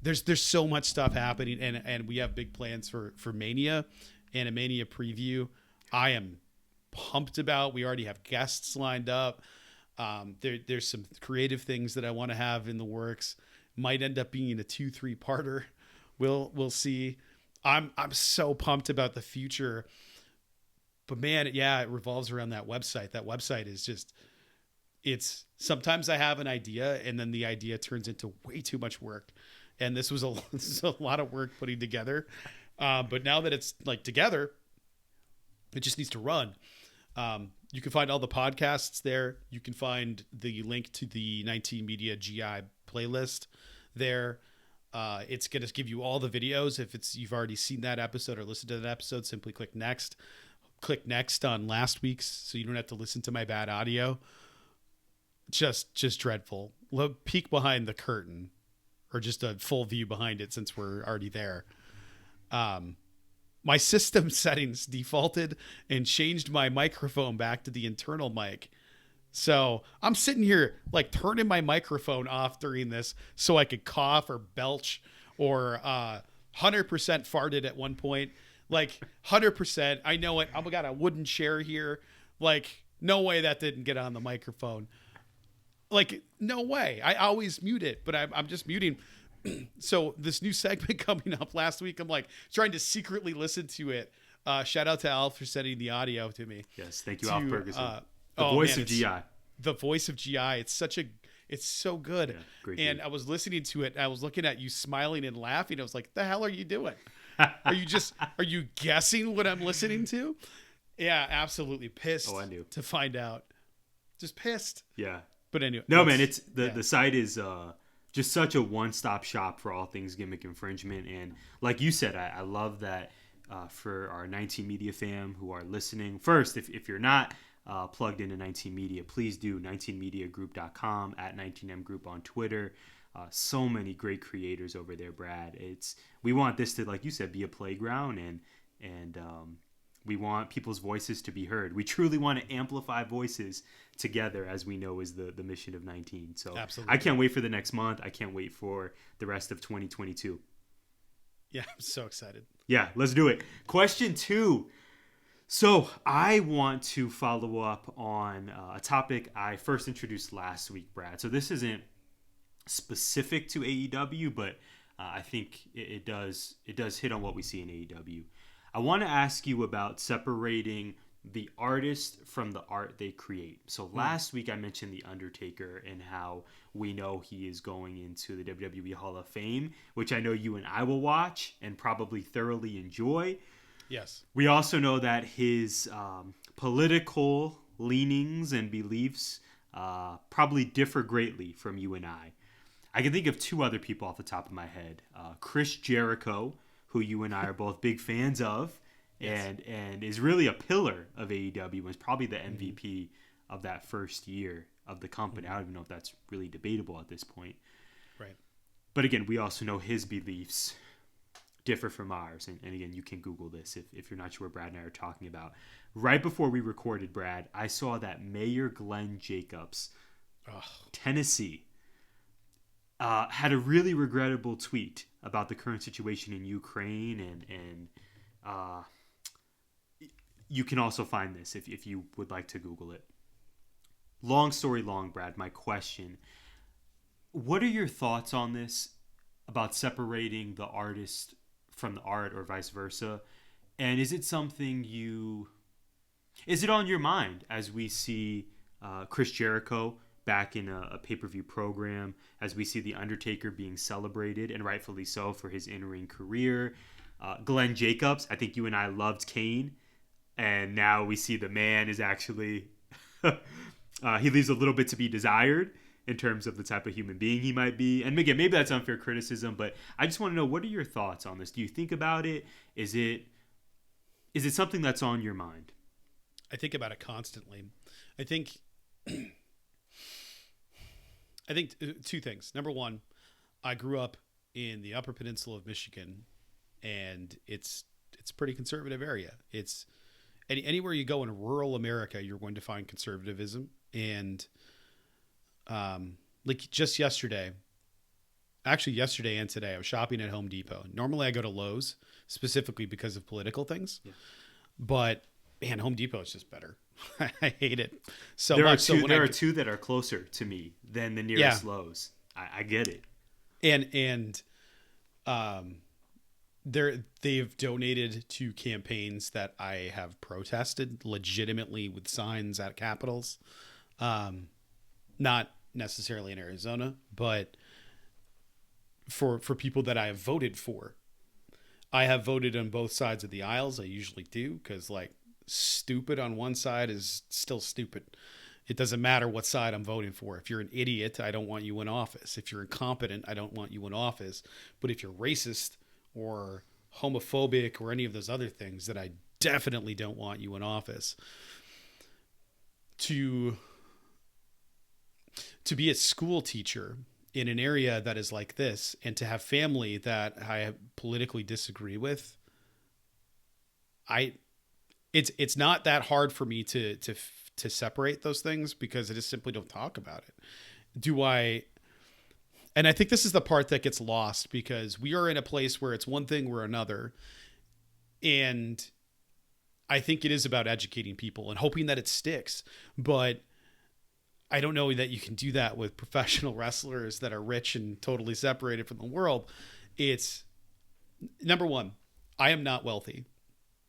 There's so much stuff happening, and we have big plans for Mania and a Mania preview. I am pumped about. We already have guests lined up. There's some creative things that I want to have in the works. Might end up being a 2-3 parter. We'll see. I'm so pumped about the future. But man, yeah, it revolves around that website. That website is just, it's sometimes I have an idea and then the idea turns into way too much work. And this was a lot of work putting together. But now that it's like together, it just needs to run. You can find all the podcasts there. You can find the link to the 19 Media GI playlist there. It's going to give you all the videos. If you've already seen that episode or listened to that episode, simply click next. Click next on last week's so you don't have to listen to my bad audio. Just dreadful. Peek behind the curtain, or just a full view behind it since we're already there. My system settings defaulted and changed my microphone back to the internal mic. So I'm sitting here like turning my microphone off during this so I could cough or belch or 100% farted at one point. Like 100%. I know it. I've got a wooden chair here. Like no way that didn't get on the microphone. Like no way. I always mute it, but I'm just muting. So this new segment coming up last week, I'm like trying to secretly listen to it. Shout out to Al for sending the audio to me. Yes, thank you, Al Ferguson. The voice of GI. the voice of GI. It's so good. Yeah, great and dude. I was listening to it. I was looking at you smiling and laughing. I was like, the hell are you doing? Are you guessing what I'm listening to? Yeah, absolutely pissed. Oh, I knew. To find out. Just pissed. Yeah. But anyway. No, man, it's the site is just such a one-stop shop for all things Gimmick Infringement. And like you said, I love that for our 19 Media fam who are listening. First, if you're not plugged into 19 Media, please do 19mediagroup.com, at 19M Group on Twitter. So many great creators over there, Brad. We want this to, like you said, be a playground, and we want people's voices to be heard. We truly want to amplify voices together, as we know is the mission of 19. So absolutely. I can't wait for the next month. I can't wait for the rest of 2022. Yeah, I'm so excited. Yeah, let's do it. Question 2. So I want to follow up on a topic I first introduced last week, Brad. So this isn't specific to AEW, but I think it does hit on what we see in AEW. I want to ask you about separating the artist from the art they create. So last week I mentioned The Undertaker and how we know he is going into the WWE Hall of Fame, which I know you and I will watch and probably thoroughly enjoy. Yes. We also know that his political leanings and beliefs probably differ greatly from you and I. I can think of 2 other people off the top of my head. Chris Jericho, who you and I are both big fans of, yes, and is really a pillar of AEW, and was probably the MVP of that first year of the company. I don't even know if that's really debatable at this point. Right. But again, we also know his beliefs differ from ours. And again, you can Google this if you're not sure what Brad and I are talking about. Right before we recorded, Brad, I saw that Mayor Glenn Jacobs, Tennessee, had a really regrettable tweet about the current situation in Ukraine, and you can also find this if you would like to Google it. Long story long, Brad, my question: what are your thoughts on this, about separating the artist from the art, or vice versa? And is it something is it on your mind as we see Chris Jericho back in a pay-per-view program, as we see The Undertaker being celebrated, and rightfully so, for his in-ring career? Glenn Jacobs, I think you and I loved Kane, and now we see the man is actually he leaves a little bit to be desired in terms of the type of human being he might be. And again, maybe that's unfair criticism, but I just want to know, what are your thoughts on this? Do you think about it? Is it something that's on your mind? I think about it constantly. I think 2 things. Number one, I grew up in the Upper Peninsula of Michigan, and it's a pretty conservative area. It's anywhere you go in rural America, you're going to find conservatism. And like just yesterday and today, I was shopping at Home Depot. Normally I go to Lowe's specifically because of political things, but man, Home Depot is just better. I hate it so much. There are 2 that are closer to me than the nearest Lowe's. I get it. And they've donated to campaigns that I have protested legitimately with signs at capitals. Not necessarily in Arizona, but for people that I have voted for. I have voted on both sides of the aisles. I usually do, because like, stupid on one side is still stupid. It doesn't matter what side I'm voting for. If you're an idiot, I don't want you in office. If you're incompetent, I don't want you in office. But if you're racist or homophobic or any of those other things, that I definitely don't want you in office. To be a school teacher in an area that is like this, and to have family that I politically disagree with, it's not that hard for me to separate those things, because I just simply don't talk about it. And I think this is the part that gets lost, because we are in a place where it's one thing or another. And I think it is about educating people and hoping that it sticks. But I don't know that you can do that with professional wrestlers that are rich and totally separated from the world. It's, number one, I am not wealthy.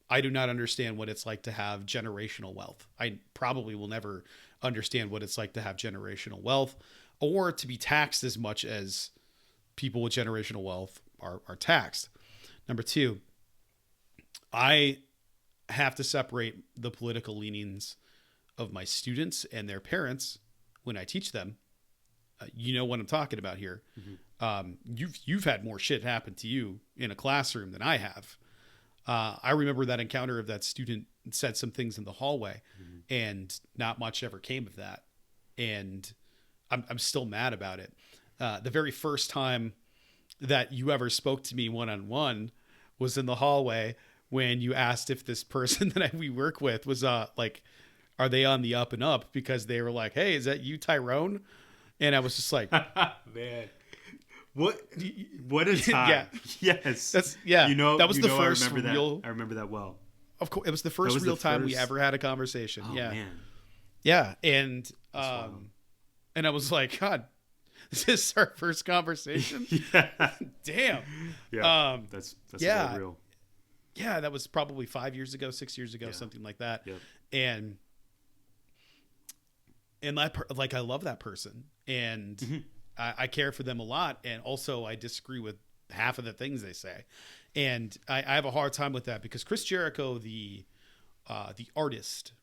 I do not understand what it's like to have generational wealth. I probably will never understand what it's like to have generational wealth or to be taxed as much as people with generational wealth are taxed. Number two, I have to separate the political leanings of my students and their parents when I teach them. You know what I'm talking about here. You've had more shit happen to you in a classroom than I have. I remember that encounter of that student said some things in the hallway, and not much ever came of that. And I'm still mad about it. The very first time that you ever spoke to me one-on-one was in the hallway when you asked if this person that we work with was like, are they on the up and up? Because they were like, hey, is that you, Tyrone? And I was just like, man, what a time. Yeah. Yes. That's that was the first real. I remember that well. Of course, it was the first real time we ever had a conversation. Oh, yeah. Man. Yeah. And and I was like, God, this is our first conversation. Yeah. Damn. Yeah. That's real. Yeah, that was probably 5 years ago, 6 years ago, something like that. Yep. And I love that person, and I care for them a lot. And also I disagree with half of the things they say. And I have a hard time with that because Chris Jericho, the artist,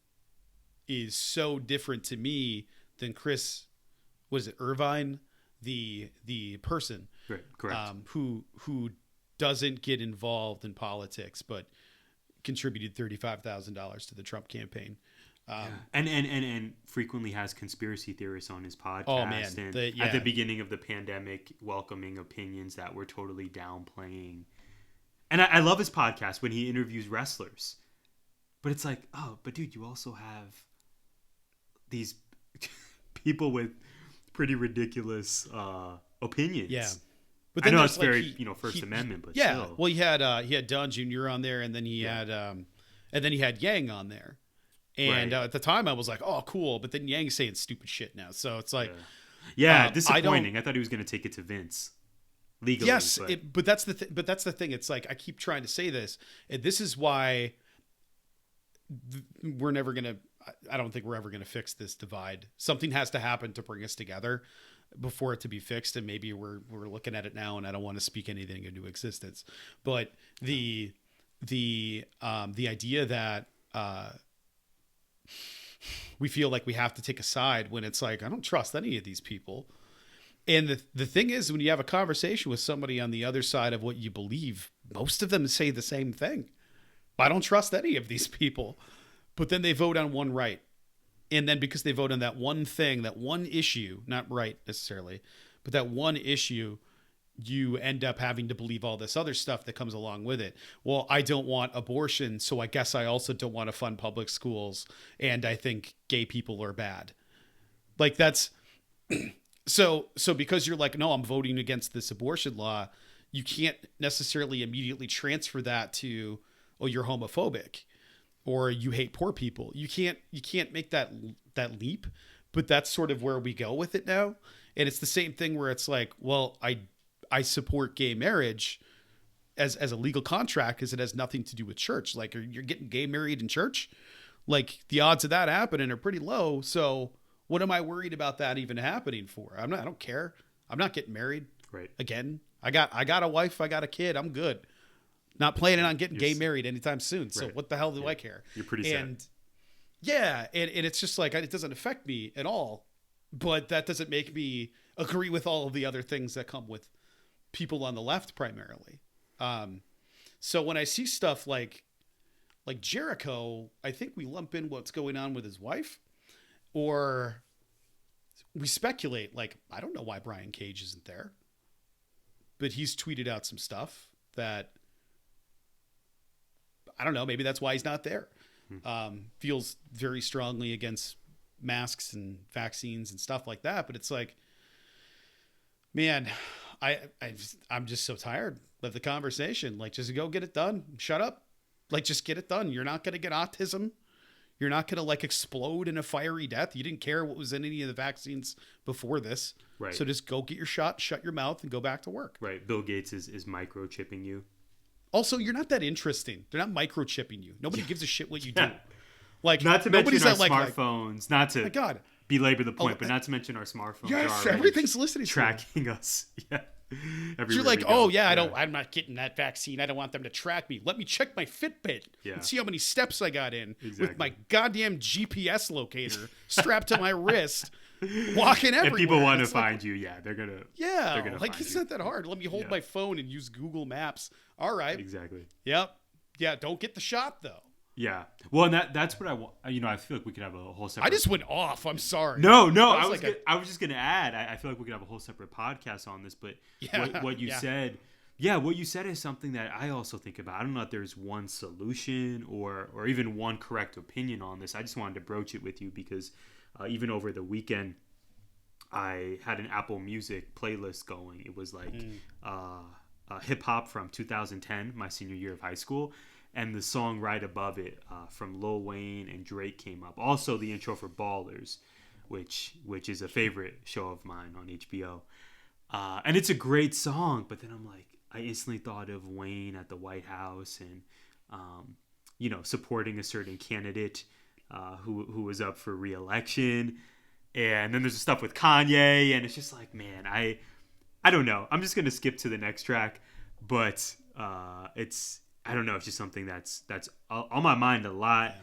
is so different to me than Chris, was it Irvine, the person, correct. Who doesn't get involved in politics, but contributed $35,000 to the Trump campaign. And frequently has conspiracy theorists on his podcast. Oh man, and at the beginning of the pandemic, welcoming opinions that were totally downplaying. And I love his podcast when he interviews wrestlers. But it's like, oh, but dude, you also have these people with pretty ridiculous opinions. Yeah. But then I know it's very, First Amendment, but still. Well, he had Don Jr. on there, and then he had Yang on there. And at the time, I was like, "Oh, cool!" But then Yang's saying stupid shit now, so it's like, disappointing. I thought he was going to take it to Vince legally. Yes, but that's the but that's the thing. It's like I keep trying to say this, and this is why we're never gonna. I don't think we're ever gonna fix this divide. Something has to happen to bring us together before it to be fixed, and maybe we're looking at it now, and I don't want to speak anything into existence. But the idea that we feel like we have to take a side when it's like, I don't trust any of these people. And the thing is, when you have a conversation with somebody on the other side of what you believe, most of them say the same thing. I don't trust any of these people. But then they vote on one right. And then because they vote on that one thing, that one issue, not right necessarily, but that one issue, you end up having to believe all this other stuff that comes along with it. Well, I don't want abortion, so I guess I also don't want to fund public schools, and I think gay people are bad. Like that's so because you're like, no, I'm voting against this abortion law, you can't necessarily immediately transfer that to, oh, you're homophobic or you hate poor people. You can't make that leap, but that's sort of where we go with it now. And it's the same thing where it's like, well, I support gay marriage as a legal contract because it has nothing to do with church. Like, you're getting gay married in church, like the odds of that happening are pretty low. So what am I worried about that even happening for? I don't care. I'm not getting married. Right. Again, I got a wife. I got a kid. I'm good. Not planning on getting gay married anytime soon. So what the hell do I care? You're pretty sad. Yeah. And it's just like, it doesn't affect me at all, but that doesn't make me agree with all of the other things that come with people on the left primarily. So when I see stuff like Jericho, I think we lump in what's going on with his wife, or we speculate, like, I don't know why Brian Cage isn't there, but he's tweeted out some stuff that, I don't know, maybe that's why he's not there. Feels very strongly against masks and vaccines and stuff like that. But it's like, man, I'm just so tired of the conversation. Like, just go get it done. Shut up. Like, just get it done. You're not going to get autism. You're not going to like explode in a fiery death. You didn't care what was in any of the vaccines before this. Right. So just go get your shot, shut your mouth, and go back to work. Right. Bill Gates is microchipping you. Also, you're not that interesting. They're not microchipping you. Nobody gives a shit what you do. Like, not to mention our nobody's smartphones. Not to my God. belabor the point, but not to mention our smartphones. Yes, are everything's listening to you. tracking us. Yeah. You're like, oh yeah, I'm not getting that vaccine. I don't want them to track me. Let me check my Fitbit and see how many steps I got in with my goddamn GPS locator strapped to my wrist, walking everywhere. If people want to It's find you, they're gonna. Yeah, they're gonna like find it's you. not that hard. Let me hold my phone and use Google Maps. All right. Exactly. Yep. Yeah. Don't get the shot though. Yeah. Well, and that's what I want. I feel like we could have a whole separate. I just went off. I'm sorry. No. I was just gonna add. I feel like we could have a whole separate podcast on this, but what you said. Yeah, what you said is something that I also think about. I don't know if there's one solution or even one correct opinion on this. I just wanted to broach it with you because even over the weekend, I had an Apple Music playlist going. It was like hip hop from 2010, my senior year of high school. And the song right above it from Lil Wayne and Drake came up. Also, the intro for Ballers, which is a favorite show of mine on HBO. And it's a great song, but then I'm like, I instantly thought of Wayne at the White House and, supporting a certain candidate who was up for re-election. And then there's stuff with Kanye, and it's just like, man, I don't know. I'm just going to skip to the next track, but I don't know. It's just something that's on my mind a lot.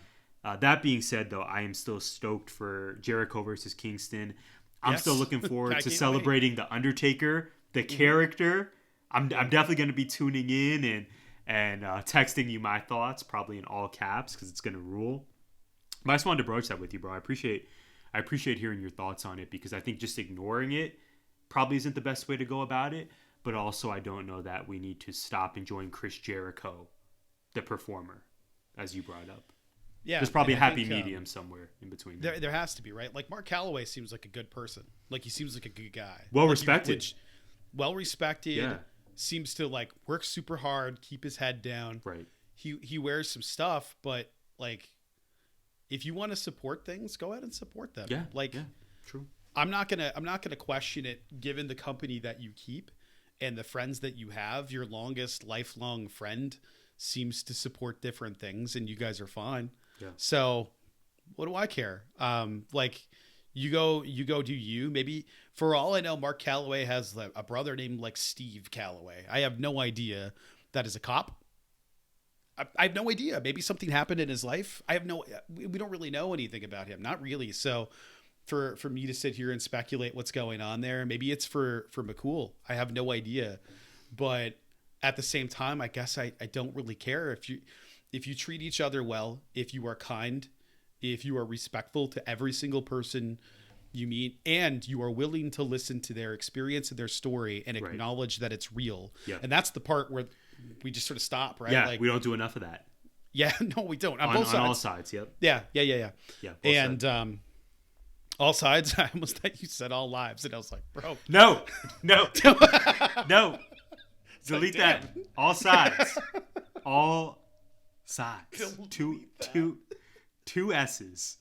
That being said, though, I am still stoked for Jericho versus Kingston. I'm still looking forward to celebrating The Undertaker, the character. I'm definitely going to be tuning in and texting you my thoughts, probably in all caps, because it's going to rule. But I just wanted to broach that with you, bro. I appreciate hearing your thoughts on it, because I think just ignoring it probably isn't the best way to go about it. But also, I don't know that we need to stop enjoying Chris Jericho, the performer, as you brought up. Yeah, there's probably a happy medium somewhere in between. There has to be, right? Like Mark Calloway seems like a good person. Like he seems like a good guy. Well respected. Well respected. Yeah. Seems to like work super hard, keep his head down. Right. He wears some stuff, but like, if you want to support things, go ahead and support them. Yeah. Like, true. I'm not gonna question it, given the company that you keep and the friends that you have. Your longest lifelong friend seems to support different things, and you guys are fine. Yeah. So what do I care? Like you go do you. Maybe for all I know, Mark Calloway has a brother named like Steve Calloway. I have no idea. That is a cop. I have no idea. Maybe something happened in his life. We don't really know anything about him. Not really. So for me to sit here and speculate what's going on there, maybe it's for McCool. I have no idea. But at the same time, I guess I don't really care. If you treat each other well, if you are kind, if you are respectful to every single person you meet, and you are willing to listen to their experience and their story and acknowledge that it's real. Yep. And that's the part where we just sort of stop, right? Yeah, like, we don't do enough of that. Yeah, no, we don't. On all sides, yep. Yeah. And sides. All sides, I almost thought you said all lives, and I was like, bro. No. Delete that. All sides. All sides. Two S's.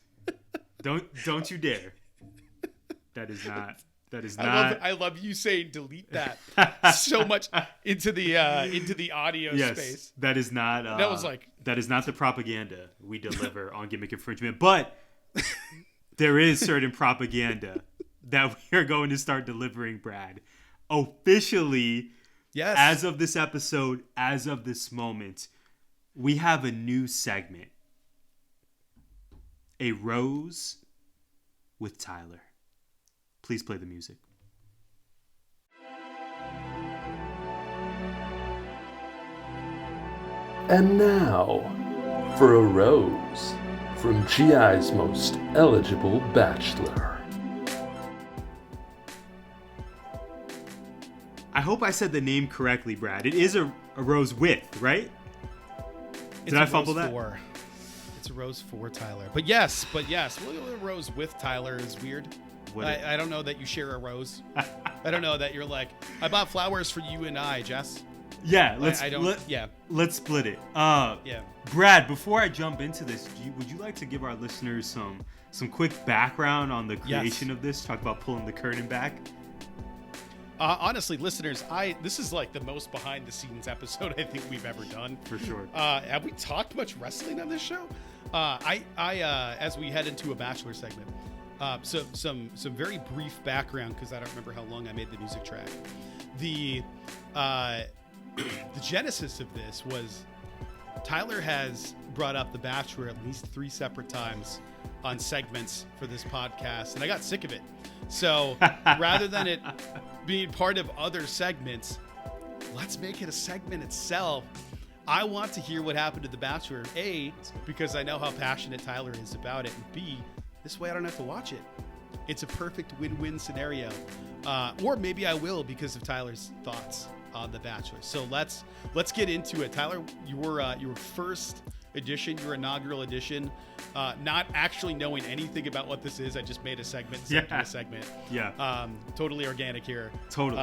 Don't you dare. That is not. I love you saying delete that so much into the audio space. That is not. That was like. That is not the propaganda we deliver on Gimmick Infringement, but there is certain propaganda that we are going to start delivering, Brad. Officially, yes. As of this episode, as of this moment, we have a new segment. A Rose with Tyler. Please play the music. And now, for a rose from GI's most eligible bachelor. I hope I said the name correctly, Brad. It is a rose with, right? Did I fumble that? It's a rose for Tyler. But yes. Well, a rose with Tyler is weird. I don't know that you share a rose. I don't know that you're like, I bought flowers for you and I, Jess. Yeah, let's split it. Brad, before I jump into this, would you like to give our listeners some quick background on the creation of this? Talk about pulling the curtain back. Honestly, listeners, this is like the most behind the scenes episode I think we've ever done. For sure. Have we talked much wrestling on this show? As we head into a Bachelor segment, so some very brief background, because I don't remember how long I made the music track. The genesis of this was Tyler has brought up The Bachelor at least 3 separate times on segments for this podcast, and I got sick of it. So rather than it being part of other segments, let's make it a segment itself. I want to hear what happened to The Bachelor, A, because I know how passionate Tyler is about it, and B, this way I don't have to watch it. It's a perfect win-win scenario. Or maybe I will because of Tyler's thoughts on The Bachelor. So let's get into it. Tyler, your first edition, your inaugural edition, not actually knowing anything about what this is. I just made a segment, a segment. Yeah. Totally organic here. Totally.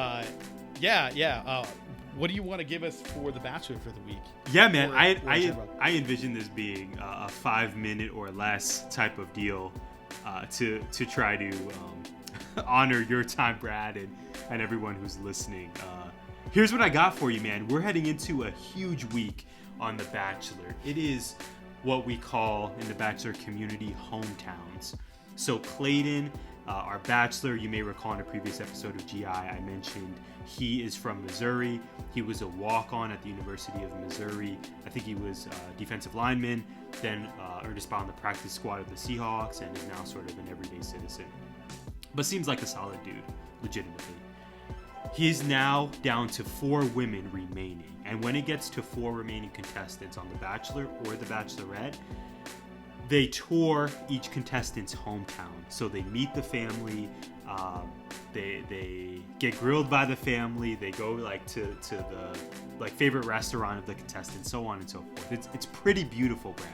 What do you want to give us for The Bachelor for the week? Yeah, man. I envision this being a 5-minute or less type of deal to try to honor your time, Brad, and everyone who's listening. Here's what I got for you, man. We're heading into a huge week on The Bachelor. It is what we call in the Bachelor community hometowns. So Clayton, our Bachelor, you may recall in a previous episode of GI, I mentioned he is from Missouri. He was a walk-on at the University of Missouri. I think he was a defensive lineman, then earned a spot on the practice squad of the Seahawks, and is now sort of an everyday citizen. But seems like a solid dude, legitimately. He's now down to 4 women remaining. And when it gets to 4 remaining contestants on The Bachelor or The Bachelorette, they tour each contestant's hometown. So they meet the family, they get grilled by the family, they go to the favorite restaurant of the contestant, so on and so forth. It's pretty beautiful, Brad.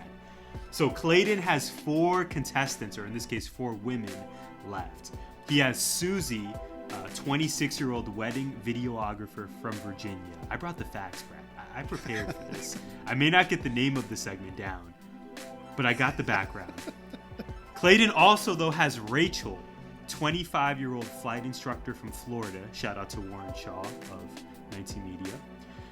So Clayton has 4 contestants, or in this case 4 women left. He has Susie, 26-year-old wedding videographer from Virginia. I brought the facts, Brad. I prepared for this. I may not get the name of the segment down, but I got the background. Clayton also, though, has Rachel, 25-year-old flight instructor from Florida. Shout out to Warren Shaw of 19 Media.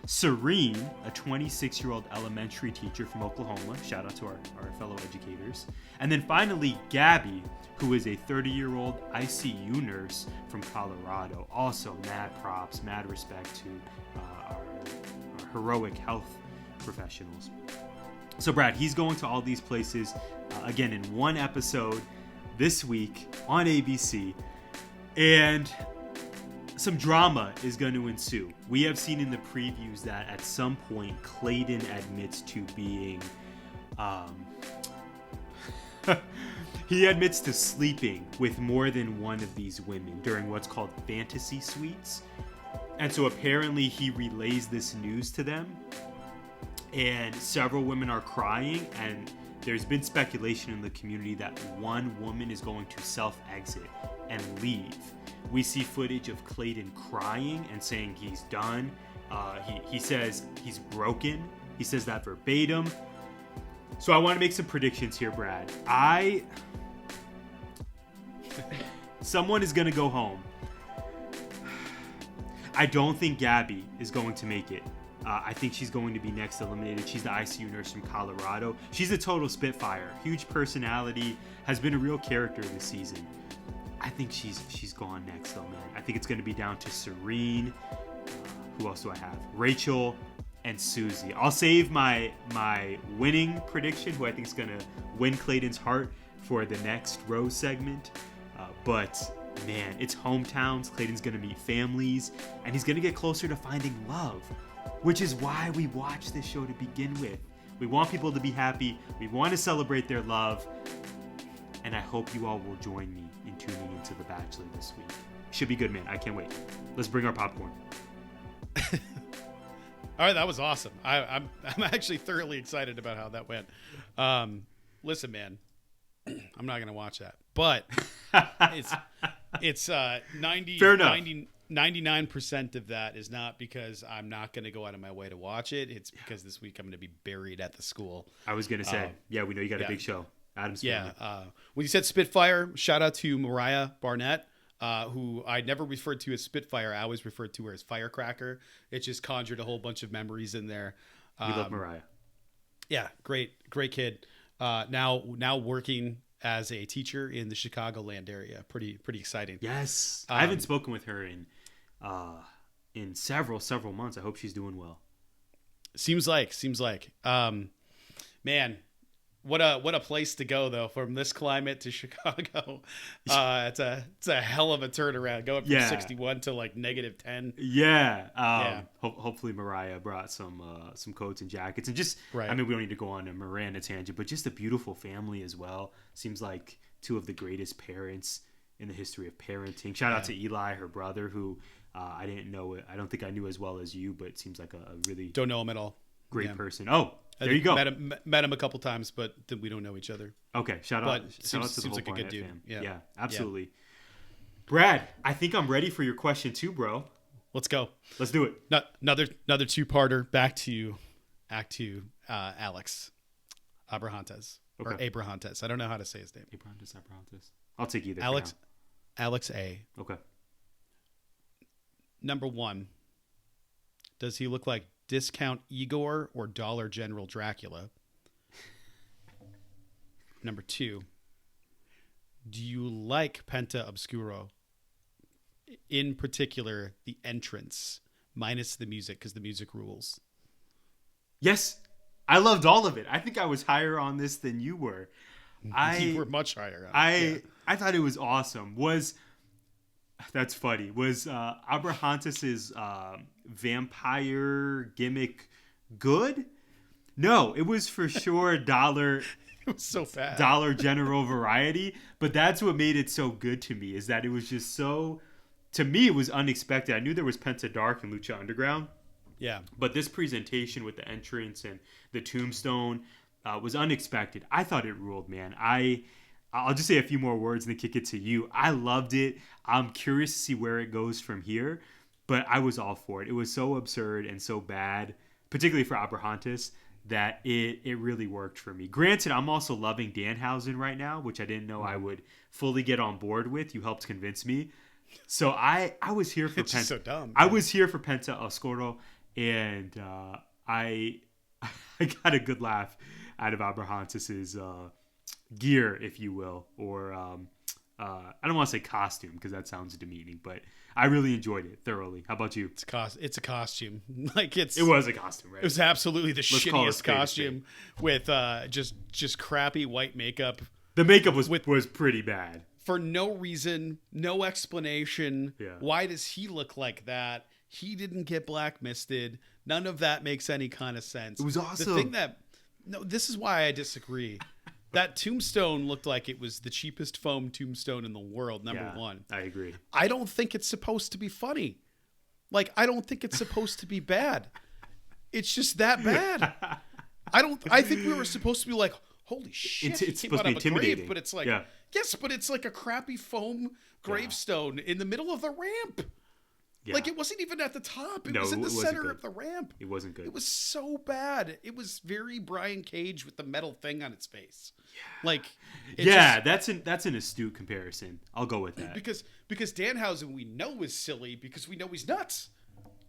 Serene, a 26-year-old elementary teacher from Oklahoma. Shout out to our fellow educators. And then finally, Gabby, who is a 30-year-old ICU nurse from Colorado. Also, mad props, mad respect to our heroic health professionals. So, Brad, he's going to all these places, again, in one episode this week on ABC. And some drama is going to ensue. We have seen in the previews that at some point, Clayton admits to being... he admits to sleeping with more than one of these women during what's called fantasy suites. And so apparently he relays this news to them. And several women are crying, and there's been speculation in the community that one woman is going to self-exit and leave. We see footage of Clayton crying and saying he's done. He says he's broken. He says that verbatim. So I want to make some predictions here, Brad. Someone is going to go home. I don't think Gabby is going to make it. I think she's going to be next eliminated. She's the ICU nurse from Colorado. She's a total spitfire. Huge personality. Has been a real character this season. I think she's gone next, though, man. I think it's going to be down to Serene. Who else do I have? Rachel and Susie. I'll save my winning prediction, who I think is going to win Clayton's heart, for the next Rose segment. But, man, it's hometowns. Clayton's going to meet families. And he's going to get closer to finding love. Which is why we watch this show to begin with. We want people to be happy. We want to celebrate their love. And I hope you all will join me in tuning into The Bachelor this week. Should be good, man. I can't wait. Let's bring our popcorn. All right, that was awesome. I'm actually thoroughly excited about how that went. Listen, man, I'm not gonna watch that, but it's 99% of that is not because I'm not going to go out of my way to watch it. It's because this week I'm going to be buried at the school. I was going to say, we know you got a big show. Adam's family. When you said Spitfire, shout out to Mariah Barnett. who I never referred to as Spitfire. I always referred to her as Firecracker. It just conjured a whole bunch of memories in there. We love Mariah. Yeah, great kid. Now working as a teacher in the Chicagoland area. Pretty exciting. Yes, I haven't spoken with her in several months. I hope she's doing well. Seems like. Man, what a place to go though, from this climate to Chicago. It's a hell of a turnaround, going from 61 to like -10. Yeah. Hopefully Mariah brought some coats and jackets, and just right. I mean, we don't need to go on a Miranda tangent, but just a beautiful family as well. Seems like two of the greatest parents in the history of parenting. Shout out to Eli, her brother, who I didn't know. I don't think I knew as well as you, but it seems like a really don't know him at all. Great person. Oh, there you go. Met him a couple times, but we don't know each other. Okay, shout out to the seems whole like a good Barnett dude. fam. Yeah. Yeah, absolutely. Yeah. Brad, I think I'm ready for your question too, bro. Let's go. Let's do it. Another two-parter. Back to Alex Abrahantes or Abrahantes. I don't know how to say his name. Abrahantes. I'll take either. Alex A. Okay. Number 1. Does he look like Discount Igor or Dollar General Dracula? Number 2. Do you like Penta Obscuro? In particular, the entrance, minus the music, because the music rules. Yes, I loved all of it. I think I was higher on this than you were. You were much higher. I thought it was awesome. That's funny. Was Abrahantes' vampire gimmick good? No, it was for sure dollar. It was so bad. Dollar General variety. But that's what made it so good to me, is that it was just so. To me, it was unexpected. I knew there was Penta Dark and Lucha Underground. Yeah. But this presentation with the entrance and the tombstone was unexpected. I thought it ruled, man. I'll just say a few more words and then kick it to you. I loved it. I'm curious to see where it goes from here, but I was all for it. It was so absurd and so bad, particularly for Abrahantes, that it really worked for me. Granted, I'm also loving Danhausen right now, which I didn't know I would fully get on board with. You helped convince me. So I was here for Penta. It's so dumb. I was here for Penta Oscuro, and I got a good laugh out of Abrahantes' gear, if you will, or I don't want to say costume because that sounds demeaning, but I really enjoyed it thoroughly. How about you? It's a costume. It was a costume, right? It was absolutely the shittiest costume with just crappy white makeup. The makeup was pretty bad. For no reason, no explanation. Yeah. Why does he look like that? He didn't get blackmisted. None of that makes any kind of sense. It was awesome. The thing this is why I disagree. That tombstone looked like it was the cheapest foam tombstone in the world, number 1. I agree. I don't think it's supposed to be funny. I don't think it's supposed to be bad. It's just that bad. I think we were supposed to be like, holy shit, it's supposed to be intimidating. Grave, but it's like, yeah. Yes, but it's like a crappy foam gravestone in the middle of the ramp. Yeah. It wasn't even at the top. It was in the center of the ramp. It wasn't good. It was so bad. It was very Brian Cage with the metal thing on its face. Yeah. That's an astute comparison. I'll go with that. Because Danhausen we know is silly because we know he's nuts.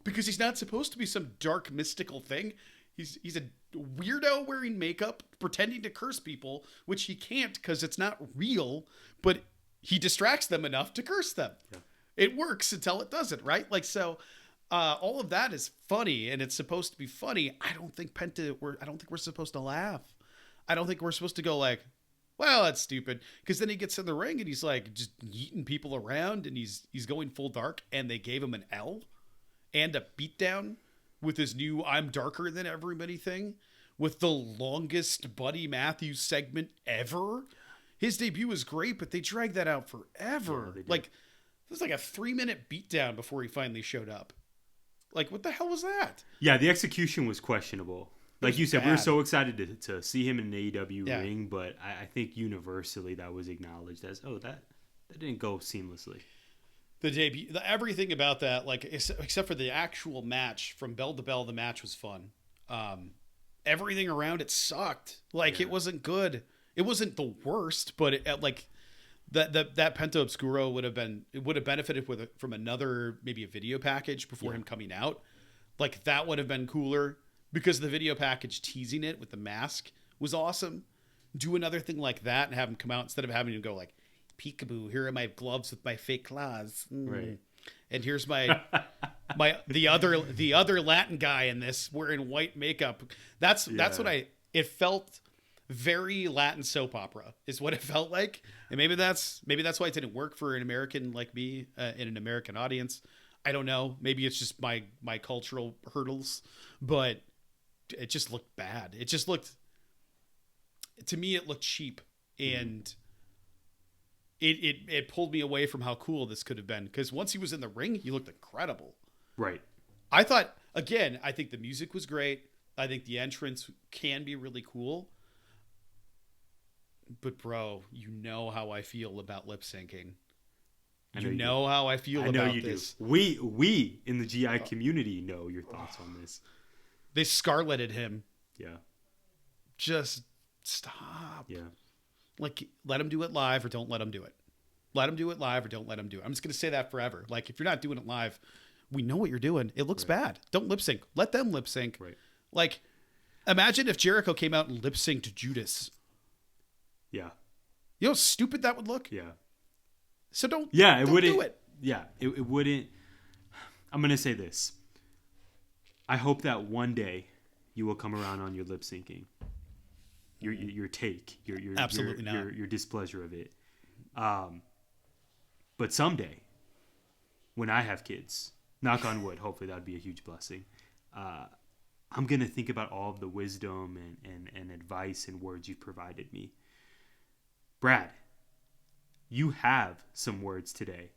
Because he's not supposed to be some dark mystical thing. He's a weirdo wearing makeup, pretending to curse people, which he can't because it's not real, but he distracts them enough to curse them. Yeah. It works until it doesn't, right? All of that is funny, and it's supposed to be funny. I don't think we're supposed to laugh. I don't think we're supposed to go well, that's stupid. Because then he gets in the ring and he's just yeeting people around, and he's going full dark, and they gave him an L and a beatdown with his new "I'm darker than everybody" thing, with the longest Buddy Matthews segment ever. His debut was great, but they dragged that out forever. Yeah, it was a 3-minute beatdown before he finally showed up. What the hell was that? Yeah, the execution was questionable. Like you said, bad. we were so excited to see him in an AEW ring, but I think universally that was acknowledged as, that didn't go seamlessly. The debut, everything about that, except for the actual match, from bell to bell, the match was fun. Everything around it sucked. It wasn't good. It wasn't the worst, but that Pento Obscuro would have benefited from another, maybe a video package before him coming out. Like that would have been cooler because the video package teasing it with the mask was awesome. Do another thing like that and have him come out instead of having to go like, peekaboo, here are my gloves with my fake claws. Right. And here's the other Latin guy in this wearing white makeup. That's what it felt very Latin soap opera is what it felt like. And maybe that's why it didn't work for an American like me in an American audience. I don't know. Maybe it's just my cultural hurdles, but it just looked bad. To me, it looked cheap, and it pulled me away from how cool this could have been. Because once he was in the ring, he looked incredible. Right. I thought, again, I think the music was great. I think the entrance can be really cool. But bro, you know how I feel about lip syncing. You know how I feel about this. Do. We in the GI community know your thoughts on this. They scarleted him. Yeah. Just stop. Yeah. Like, let him do it live or don't let him do it. Let him do it live or don't let him do it. I'm just going to say that forever. Like, if you're not doing it live, we know what you're doing. It looks bad. Don't lip sync. Let them lip sync. Right. Like, imagine if Jericho came out and lip synced Yeah. Judas. You know how stupid that would look? Yeah. So don't wouldn't do it. Yeah, it wouldn't. I'm going to say this. I hope that one day you will come around on your lip syncing. Your take, your Absolutely not. Your displeasure of it. But someday, when I have kids, knock on wood, hopefully that would be a huge blessing. I'm gonna think about all of the wisdom and advice and words you've provided me. Brad, you have some words today.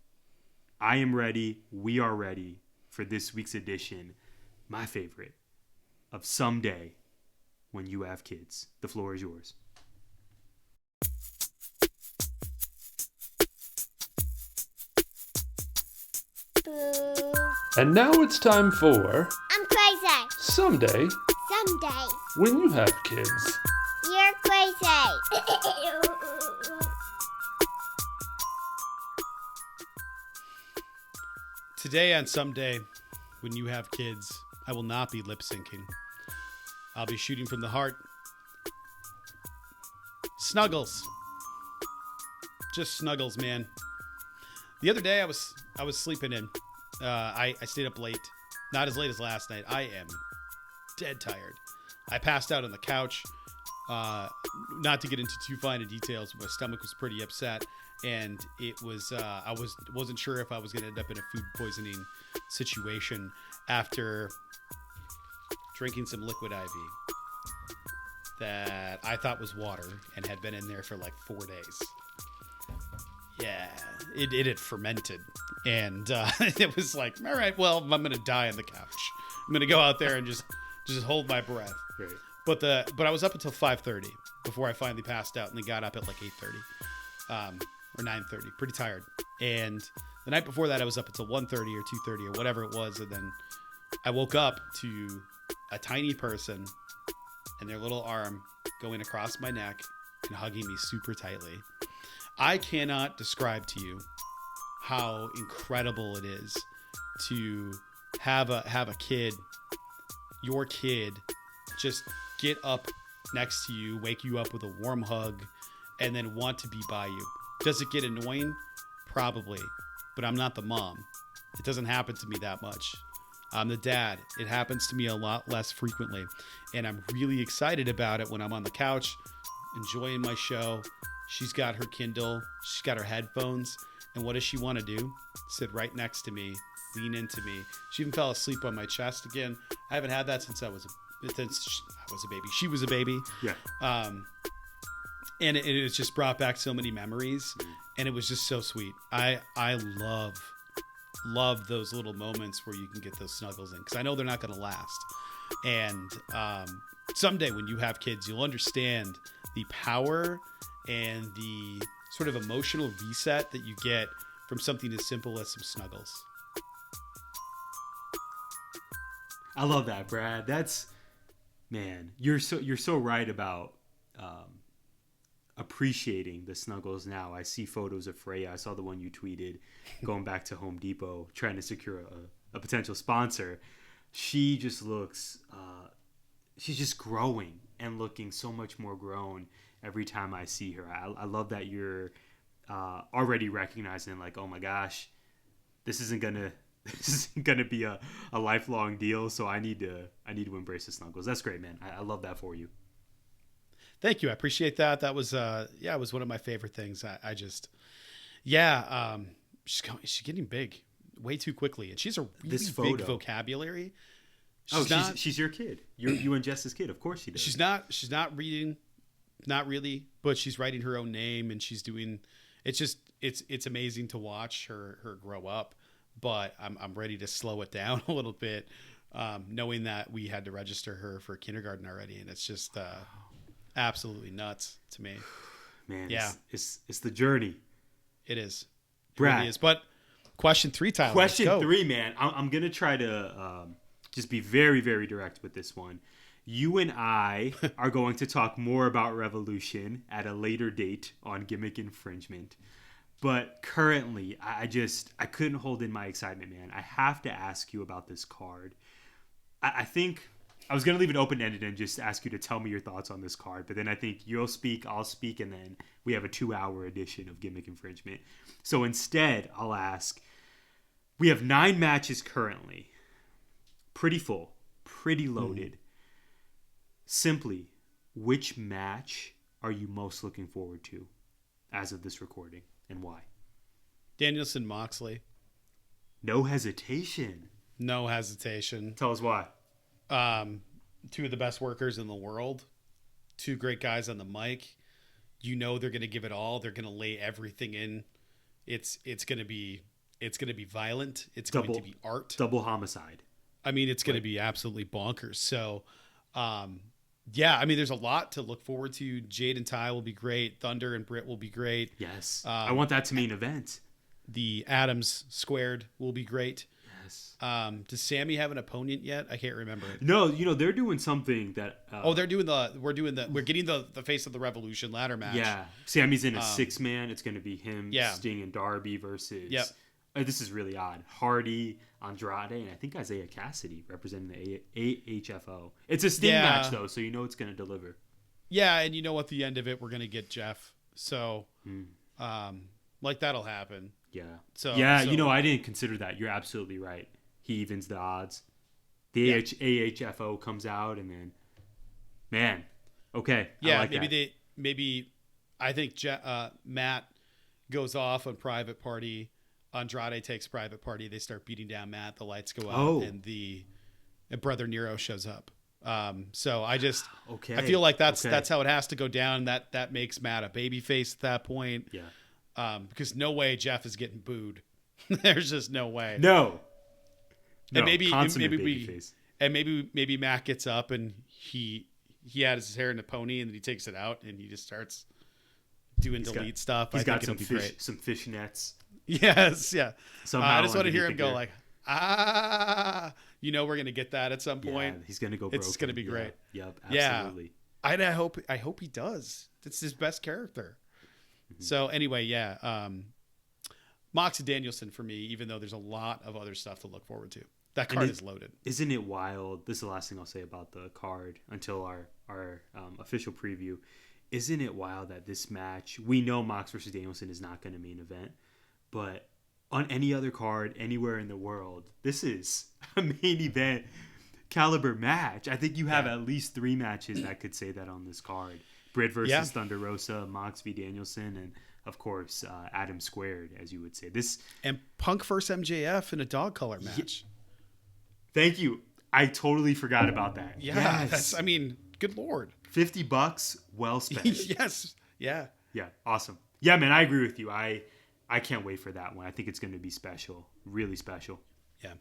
I am ready. We are ready for this week's edition, my favorite, of Someday When You Have Kids. The floor is yours. Boo. And now it's time for I'm crazy. Someday Someday. When You Have Kids. You're crazy. Today on Someday, when you have kids, I will not be lip syncing. I'll be shooting from the heart. Snuggles. Just snuggles, man. The other day I was sleeping in. I stayed up late. Not as late as last night. I am dead tired. I passed out on the couch. Not to get into too fine of details, but my stomach was pretty upset, and it was wasn't sure if I was going to end up in a food poisoning situation after drinking some liquid IV that I thought was water and had been in there for like 4 days. Yeah, it had fermented, and it was like, all right, well, I'm going to die on the couch. I'm going to go out there and just hold my breath. Right. But I was up until 5:30 before I finally passed out, and then got up at like 8:30 or 9:30, pretty tired. And the night before that, I was up until 1:30 or 2:30 or whatever it was, and then I woke up to a tiny person and their little arm going across my neck and hugging me super tightly. I cannot describe to you how incredible it is to have a kid, your kid, just get up next to you, wake you up with a warm hug, and then want to be by you. Does it get annoying? Probably. But I'm not the mom. It doesn't happen to me that much. I'm the dad. It happens to me a lot less frequently. And I'm really excited about it when I'm on the couch, enjoying my show. She's got her Kindle. She's got her headphones. And what does she want to do? Sit right next to me, lean into me. She even fell asleep on my chest again. I haven't had that since I was a baby. She was a baby. Yeah. And it has just brought back so many memories, and it was just so sweet. I love those little moments where you can get those snuggles in, because I know they're not going to last. And someday when you have kids, you'll understand the power and the sort of emotional reset that you get from something as simple as some snuggles. I love that, Brad. Man, you're so right about appreciating the snuggles now. I see photos of Freya. I saw the one you tweeted going back to Home Depot trying to secure a potential sponsor. She just looks, she's just growing and looking so much more grown every time I see her. I love that you're already recognizing, like, oh my gosh, this isn't gonna be a lifelong deal. So I need to embrace the snuggles. That's great, man. I love that for you. Thank you. I appreciate that. That was, it was one of my favorite things. She's getting big way too quickly, and she's a really big vocabulary. She's your kid. You and Jess's kid. Of course she does. She's not reading, not really, but she's writing her own name, and she's doing. It's amazing to watch her grow up. But I'm ready to slow it down a little bit, knowing that we had to register her for kindergarten already, and it's just absolutely nuts to me. Man, it's the journey. It is. It Brad. really is. But question 3, Tyler. Question 3, man. I'm going to try to just be very, very direct with this one. You and I are going to talk more about Revolution at a later date on Gimmick Infringement. But currently, I couldn't hold in my excitement, man. I have to ask you about this card. I think I was going to leave it open-ended and just ask you to tell me your thoughts on this card. But then I think you'll speak, I'll speak, and then we have a 2-hour edition of Gimmick Infringement. So instead, I'll ask, we have 9 matches currently. Pretty full, pretty loaded. Simply, which match are you most looking forward to as of this recording, and why? Danielson Moxley. No hesitation. No hesitation. Tell us why. 2 of the best workers in the world. 2 great guys on the mic. You know they're going to give it all. They're going to lay everything in. It's going to be violent. It's going to be art. Double homicide. I mean, it's going to be absolutely bonkers. So, there's a lot to look forward to. Jade and Ty will be great. Thunder and Britt will be great. Yes. I want that to mean event. The Adams Squared will be great. Yes. Does Sammy have an opponent yet? I can't remember. No, they're doing something that. We're getting the Face of the Revolution ladder match. Yeah. Sammy's in a 6-man. It's going to be him, Yeah. Sting, and Darby versus. Yep. This is really odd. Hardy, Andrade, and I think Isaiah Cassidy representing the AHFO. It's a Sting match, though, so you know it's going to deliver. Yeah, and you know at the end of it, we're going to get Jeff. So, that'll happen. Yeah. So I didn't consider that. You're absolutely right. He evens the odds. The AHFO comes out, and then, man, okay. Yeah, I like maybe I think Matt goes off on Private Party. Andrade takes Private Party. They start beating down Matt. The lights go out, and Brother Nero shows up. So I feel like that's how it has to go down. That makes Matt a babyface at that point. Yeah. Because no way Jeff is getting booed. There's just no way. No. And maybe babyface. maybe Matt gets up and he had his hair in a pony and then he takes it out and he just starts doing delete stuff. He's got some fishnets. Yes, yeah. Somehow I just want to hear him go like, we're gonna get that at some point. Yeah, he's gonna go broken. It's gonna be great. Yep, absolutely. Yeah. I hope he does. It's his best character. Mm-hmm. So anyway, Mox and Danielson for me, even though there's a lot of other stuff to look forward to. That card is loaded. Isn't it wild? This is the last thing I'll say about the card until our official preview. Isn't it wild that this match, we know Mox versus Danielson is not going to main event, but on any other card anywhere in the world, this is a main event caliber match. I think you have at least 3 matches that could say that on this card. Britt versus Thunder Rosa, Mox v Danielson, and of course Adam Squared, as you would say. And Punk versus MJF in a dog color match. Thank you. I totally forgot about that. Yeah, yes. Good Lord. $50, well spent. Yes. Yeah. Yeah, awesome. Yeah, man, I agree with you. I can't wait for that one. I think it's going to be special. Really special. Yeah.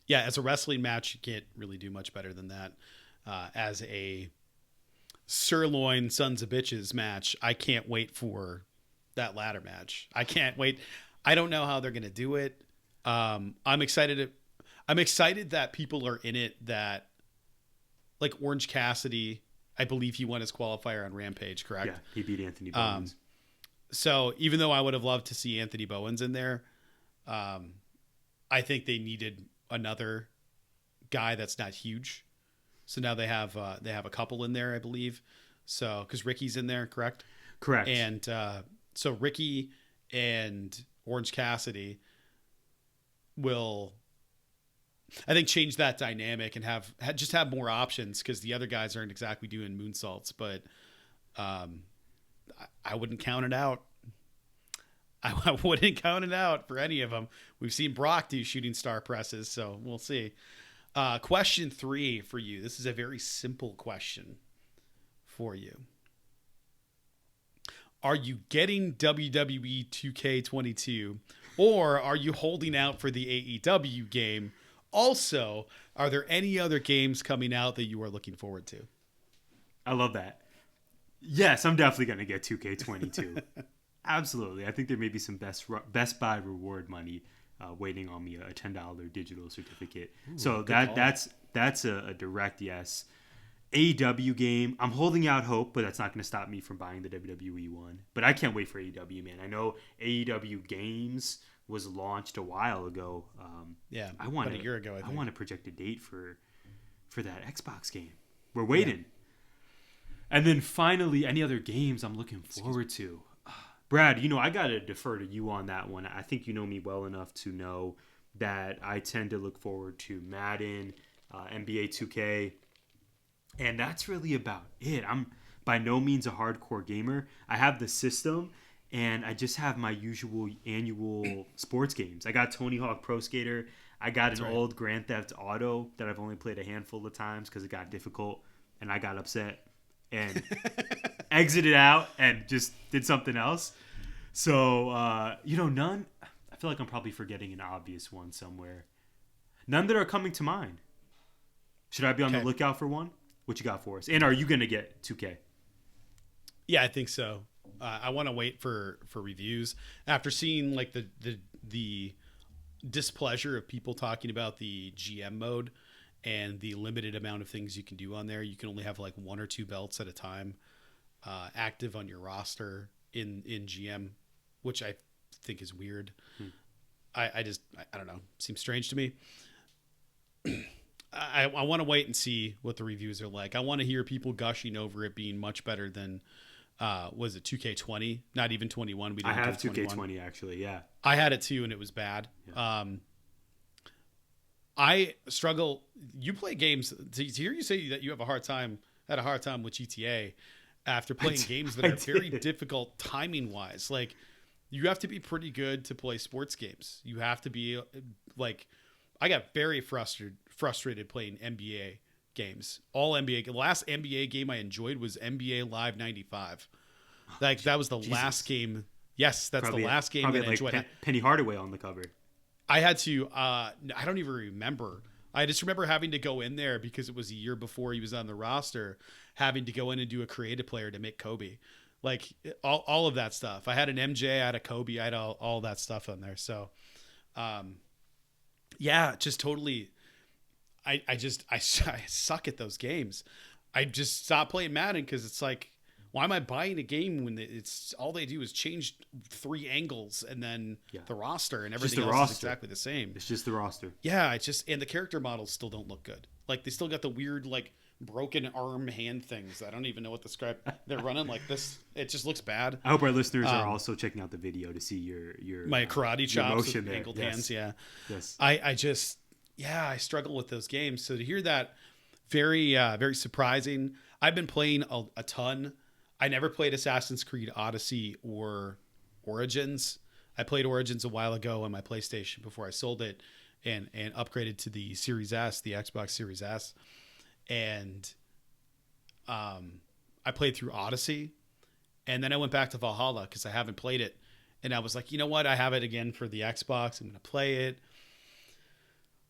Yeah, as a wrestling match, you can't really do much better than that. As a sirloin sons of bitches match, I can't wait for that ladder match. I can't wait. I don't know how they're going to do it. I'm excited that people are in it that, like Orange Cassidy I believe he won his qualifier on Rampage, correct? Yeah, he beat Anthony Bowens. So even though I would have loved to see Anthony Bowens in there, I think they needed another guy that's not huge. So now they have a couple in there, I believe. So because Ricky's in there, correct? Correct. And so Ricky and Orange Cassidy will, I think, change that dynamic and have more options, because the other guys aren't exactly doing moonsaults. But I wouldn't count it out. I wouldn't count it out for any of them. We've seen Brock do shooting star presses, so we'll see. Question 3 for you. This is a very simple question for you. Are you getting WWE 2K22, or are you holding out for the AEW game? Also, are there any other games coming out that you are looking forward to? I love that. Yes, I'm definitely going to get 2K22. Absolutely. I think there may be some Best Buy reward money waiting on me, a $10 digital certificate. Ooh, so that's a direct yes. AEW game, I'm holding out hope, but that's not going to stop me from buying the WWE one. But I can't wait for AEW, man. I know AEW Games was launched a while ago. Yeah, I want about a year ago, I think. I want to project a date for that Xbox game. We're waiting. Yeah. And then finally, any other games I'm looking forward to. Brad, I got to defer to you on that one. I think you know me well enough to know that I tend to look forward to Madden, NBA 2K, and that's really about it. I'm by no means a hardcore gamer. I have the system, and I just have my usual annual sports games. I got Tony Hawk Pro Skater. I got old Grand Theft Auto that I've only played a handful of times because it got difficult, and I got upset and exited out and just did something else. So, none. I feel like I'm probably forgetting an obvious one somewhere. None that are coming to mind. Should I be on the lookout for one? What you got for us? And are you going to get 2K? Yeah, I think so. I want to wait for reviews after seeing like the displeasure of people talking about the GM mode and the limited amount of things you can do on there. You can only have like 1 or 2 belts at a time active on your roster in GM, which I think is weird. I don't know. Seems strange to me. I want to wait and see what the reviews are like. I want to hear people gushing over it being much better than, was it 2K20? Not even 21. We didn't I have do 2K20 actually, yeah. I had it too, and it was bad. Yeah. I struggle. You play games. To hear you say that you had a hard time with GTA after playing games that are very difficult timing wise. Like, you have to be pretty good to play sports games. You have to be like, I got very frustrated playing NBA games. All NBA. The last NBA game I enjoyed was NBA Live 95. Like, that was the last game. Yes, that's probably the last game that I enjoyed. Penny Hardaway on the cover. I had to, I don't even remember. I just remember having to go in there because it was a year before he was on the roster, having to go in and do a creative player to make Kobe. Like, all of that stuff. I had an MJ, I had a Kobe, I had all that stuff on there. So, yeah, just totally. I suck at those games. I just stopped playing Madden because it's like, why am I buying a game when it's all they do is change 3 angles and then the roster and everything else is exactly the same. It's just the roster. Yeah, and the character models still don't look good. Like, they still got the weird like broken arm hand things. I don't even know what to describe. They're running like this. It just looks bad. I hope our listeners are also checking out the video to see your my karate chops with angled hands. Yeah. Yes. I struggle with those games. So to hear that, very very surprising. I've been playing a ton. I never played Assassin's Creed Odyssey or Origins. I played Origins a while ago on my PlayStation before I sold it and upgraded to the Series S, the Xbox Series S. And I played through Odyssey, and then I went back to Valhalla because I haven't played it. And I was like, you know what? I have it again for the Xbox. I'm going to play it.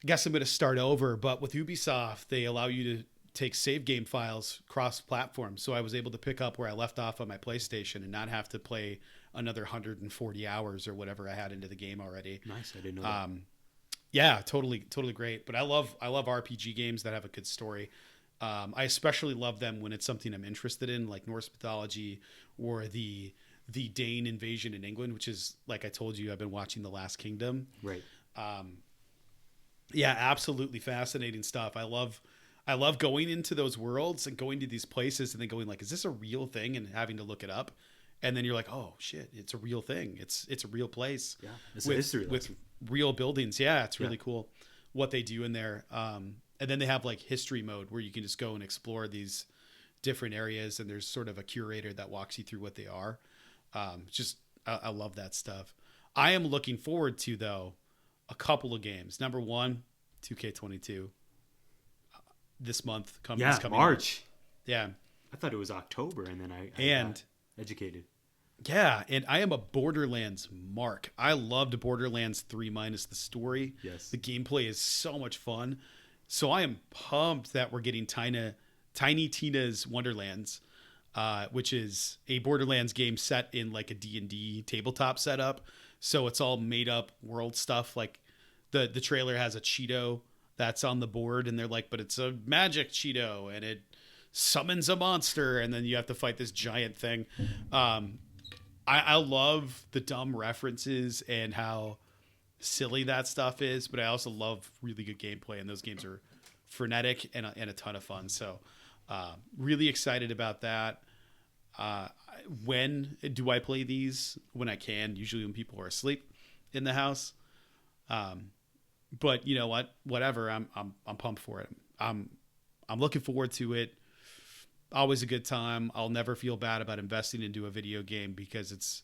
I guess I'm going to start over. But with Ubisoft, they allow you to take save game files cross-platform. So I was able to pick up where I left off on my PlayStation and not have to play another 140 hours or whatever I had into the game already. Nice. I didn't know that. Yeah, totally great. But I love RPG games that have a good story. I especially love them when it's something I'm interested in, like Norse mythology or the Dane invasion in England, which is, like I told you, I've been watching The Last Kingdom. Right. Yeah, absolutely fascinating stuff. I love going into those worlds and going to these places and then going like, is this a real thing? And having to look it up. And then you're like, oh shit, it's a real thing. It's a real place. Yeah. It's a history with lesson. real buildings. Yeah. It's really cool what they do in there. And then they have like history mode where you can just go and explore these different areas. And there's sort of a curator that walks you through what they are. I love that stuff. I am looking forward to, though, a couple of games. Number one, 2K22 this month. Coming March. Month. Yeah. I thought it was October, and then I got educated. Yeah, and I am a Borderlands mark. I loved Borderlands 3 minus the story. Yes. The gameplay is so much fun. So I am pumped that we're getting Tiny Tina's Wonderlands, which is a Borderlands game set in like a D&D tabletop setup. So it's all made up world stuff. Like the trailer has a Cheeto that's on the board, and they're like, but it's a magic Cheeto, and it summons a monster, and then you have to fight this giant thing. I love the dumb references and how silly that stuff is, but I also love really good gameplay, and those games are frenetic and a ton of fun. So really excited about that. When do I play these? When I can, usually when people are asleep in the house. But you know what? Whatever. I'm pumped for it. I'm looking forward to it. Always a good time. I'll never feel bad about investing into a video game because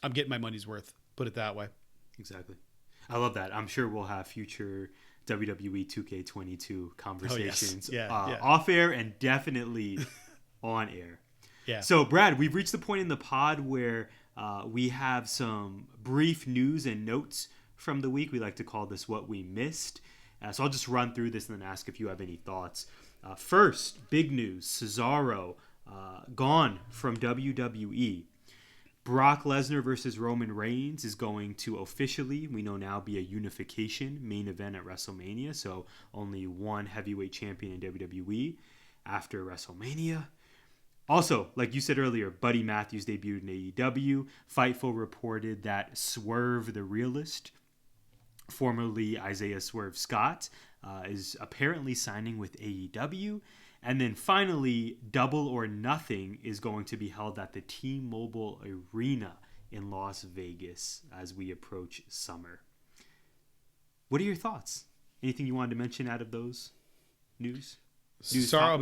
I'm getting my money's worth. Put it that way. Exactly. I love that. I'm sure we'll have future WWE 2K22 conversations off air and definitely on air. Yeah. So, Brad, we've reached the point in the pod where we have some brief news and notes from the week. We like to call this What We Missed. So I'll just run through this and then ask if you have any thoughts. First, big news. Cesaro gone from WWE. Brock Lesnar versus Roman Reigns is going to officially, we know now, be a unification main event at WrestleMania. So only one heavyweight champion in WWE after WrestleMania. Also, like you said earlier, Buddy Matthews debuted in AEW. Fightful reported that Swerve the Realist, formerly Isaiah Swerve Scott, is apparently signing with AEW. And then finally, Double or Nothing is going to be held at the T-Mobile Arena in Las Vegas as we approach summer. What are your thoughts? Anything you wanted to mention out of those news? Cesaro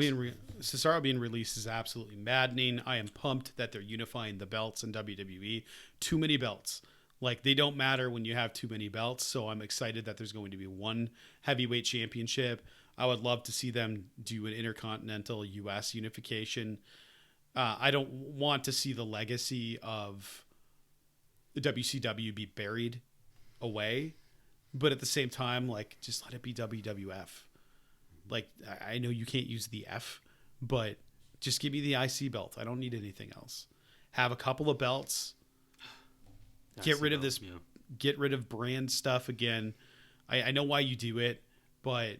being released is absolutely maddening. I am pumped that they're unifying the belts in WWE. Too many belts. Like, they don't matter when you have too many belts. So I'm excited that there's going to be one heavyweight championship. I would love to see them do an intercontinental US unification. I don't want to see the legacy of the WCW be buried away. But at the same time, like, just let it be WWF. Like, I know you can't use the F, but just give me the IC belt. I don't need anything else. Have a couple of belts. Get rid of this. Yeah. Get rid of brand stuff again. I know why you do it, but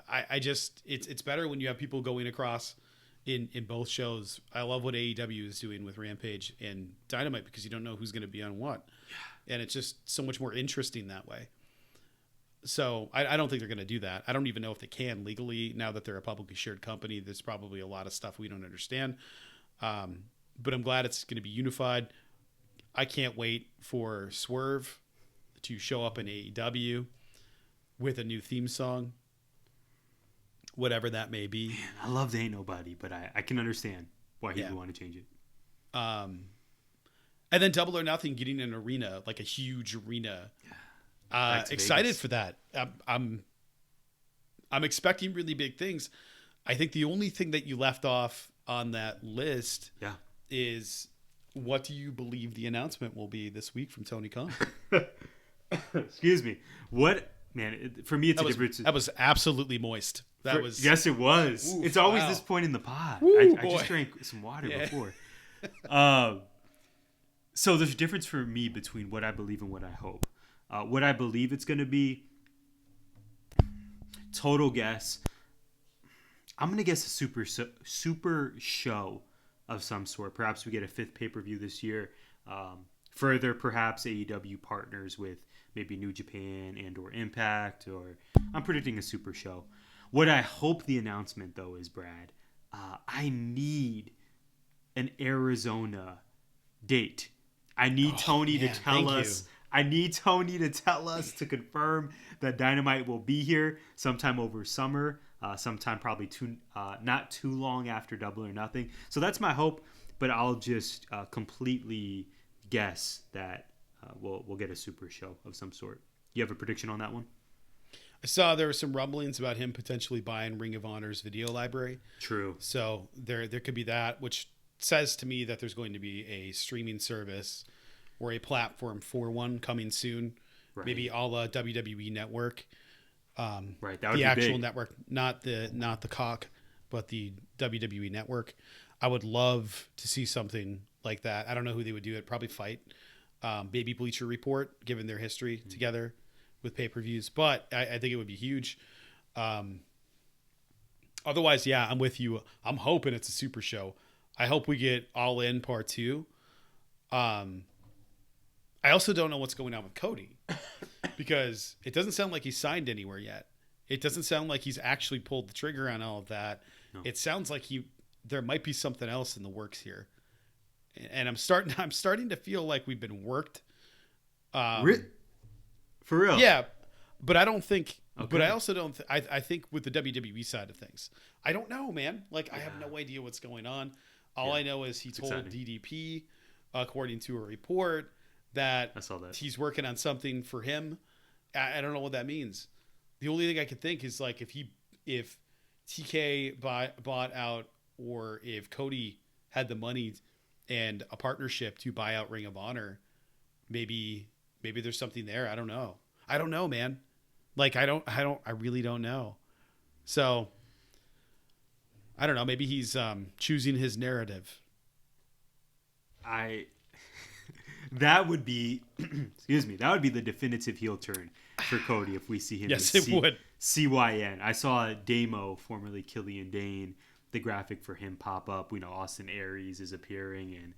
I just it's better when you have people going across in both shows. I love what AEW is doing with Rampage and Dynamite because you don't know who's going to be on what, and it's just so much more interesting that way. So I don't think they're going to do that. I don't even know if they can legally now that they're a publicly shared company. There's probably a lot of stuff we don't understand, but I'm glad it's going to be unified. I can't wait for Swerve to show up in AEW with a new theme song, whatever that may be. Man, I love the Ain't Nobody, but I can understand why he would want to change it. And then Double or Nothing getting an arena, like a huge arena. Excited Vegas. For that. I'm expecting really big things. I think the only thing that you left off on that list is, what do you believe the announcement will be this week from Tony Khan? Excuse me. What, man? For me, it's a difference. That was absolutely moist. Yes, it was. Ooh, it's always this point in the pod. Ooh, I just drank some water before. So there's a difference for me between what I believe and what I hope. What I believe it's going to be, total guess, I'm gonna guess a super show of some sort. Perhaps we get a 5th pay-per-view this year. Further, perhaps AEW partners with maybe New Japan and or Impact, or I'm predicting a super show. What I hope the announcement though is, Brad, I need an Arizona date. I need Tony to tell us. I need Tony to tell us to confirm that Dynamite will be here sometime over summer, sometime probably not too long after Double or Nothing. So that's my hope, but I'll just completely guess that we'll get a super show of some sort. You have a prediction on that one? I saw there were some rumblings about him potentially buying Ring of Honor's video library. True. So there could be that, which says to me that there's going to be a streaming service or a platform for one coming soon. Right. Maybe a la WWE Network. Right. That would the be actual big. network, not the cock, but the WWE Network. I would love to see something like that. I don't know who they would do it. Probably Fight. Maybe Bleacher Report, given their history together with pay-per-views. But I think it would be huge. Otherwise, yeah, I'm with you. I'm hoping it's a super show. I hope we get All In Part 2. I also don't know what's going on with Cody because it doesn't sound like he's signed anywhere yet. It doesn't sound like he's actually pulled the trigger on all of that. No. It sounds like there might be something else in the works here. And I'm starting to feel like we've been worked. For real? Yeah, but I don't think. Okay. But I also don't. I think with the WWE side of things, I don't know, man. Like I have no idea what's going on. All I know is he told DDP, according to a report, that I saw that he's working on something for him. I don't know what that means. The only thing I could think is like if TK bought out, or if Cody had the money and a partnership to buy out Ring of Honor, maybe there's something there. I don't know, man. Like I really don't know. So I don't know. Maybe he's choosing his narrative. That would be, excuse me, that would be the definitive heel turn for Cody if we see him. Yes, it would. CYN. I saw Damo, formerly Killian Dane, the graphic for him pop up. We know Austin Aries is appearing, and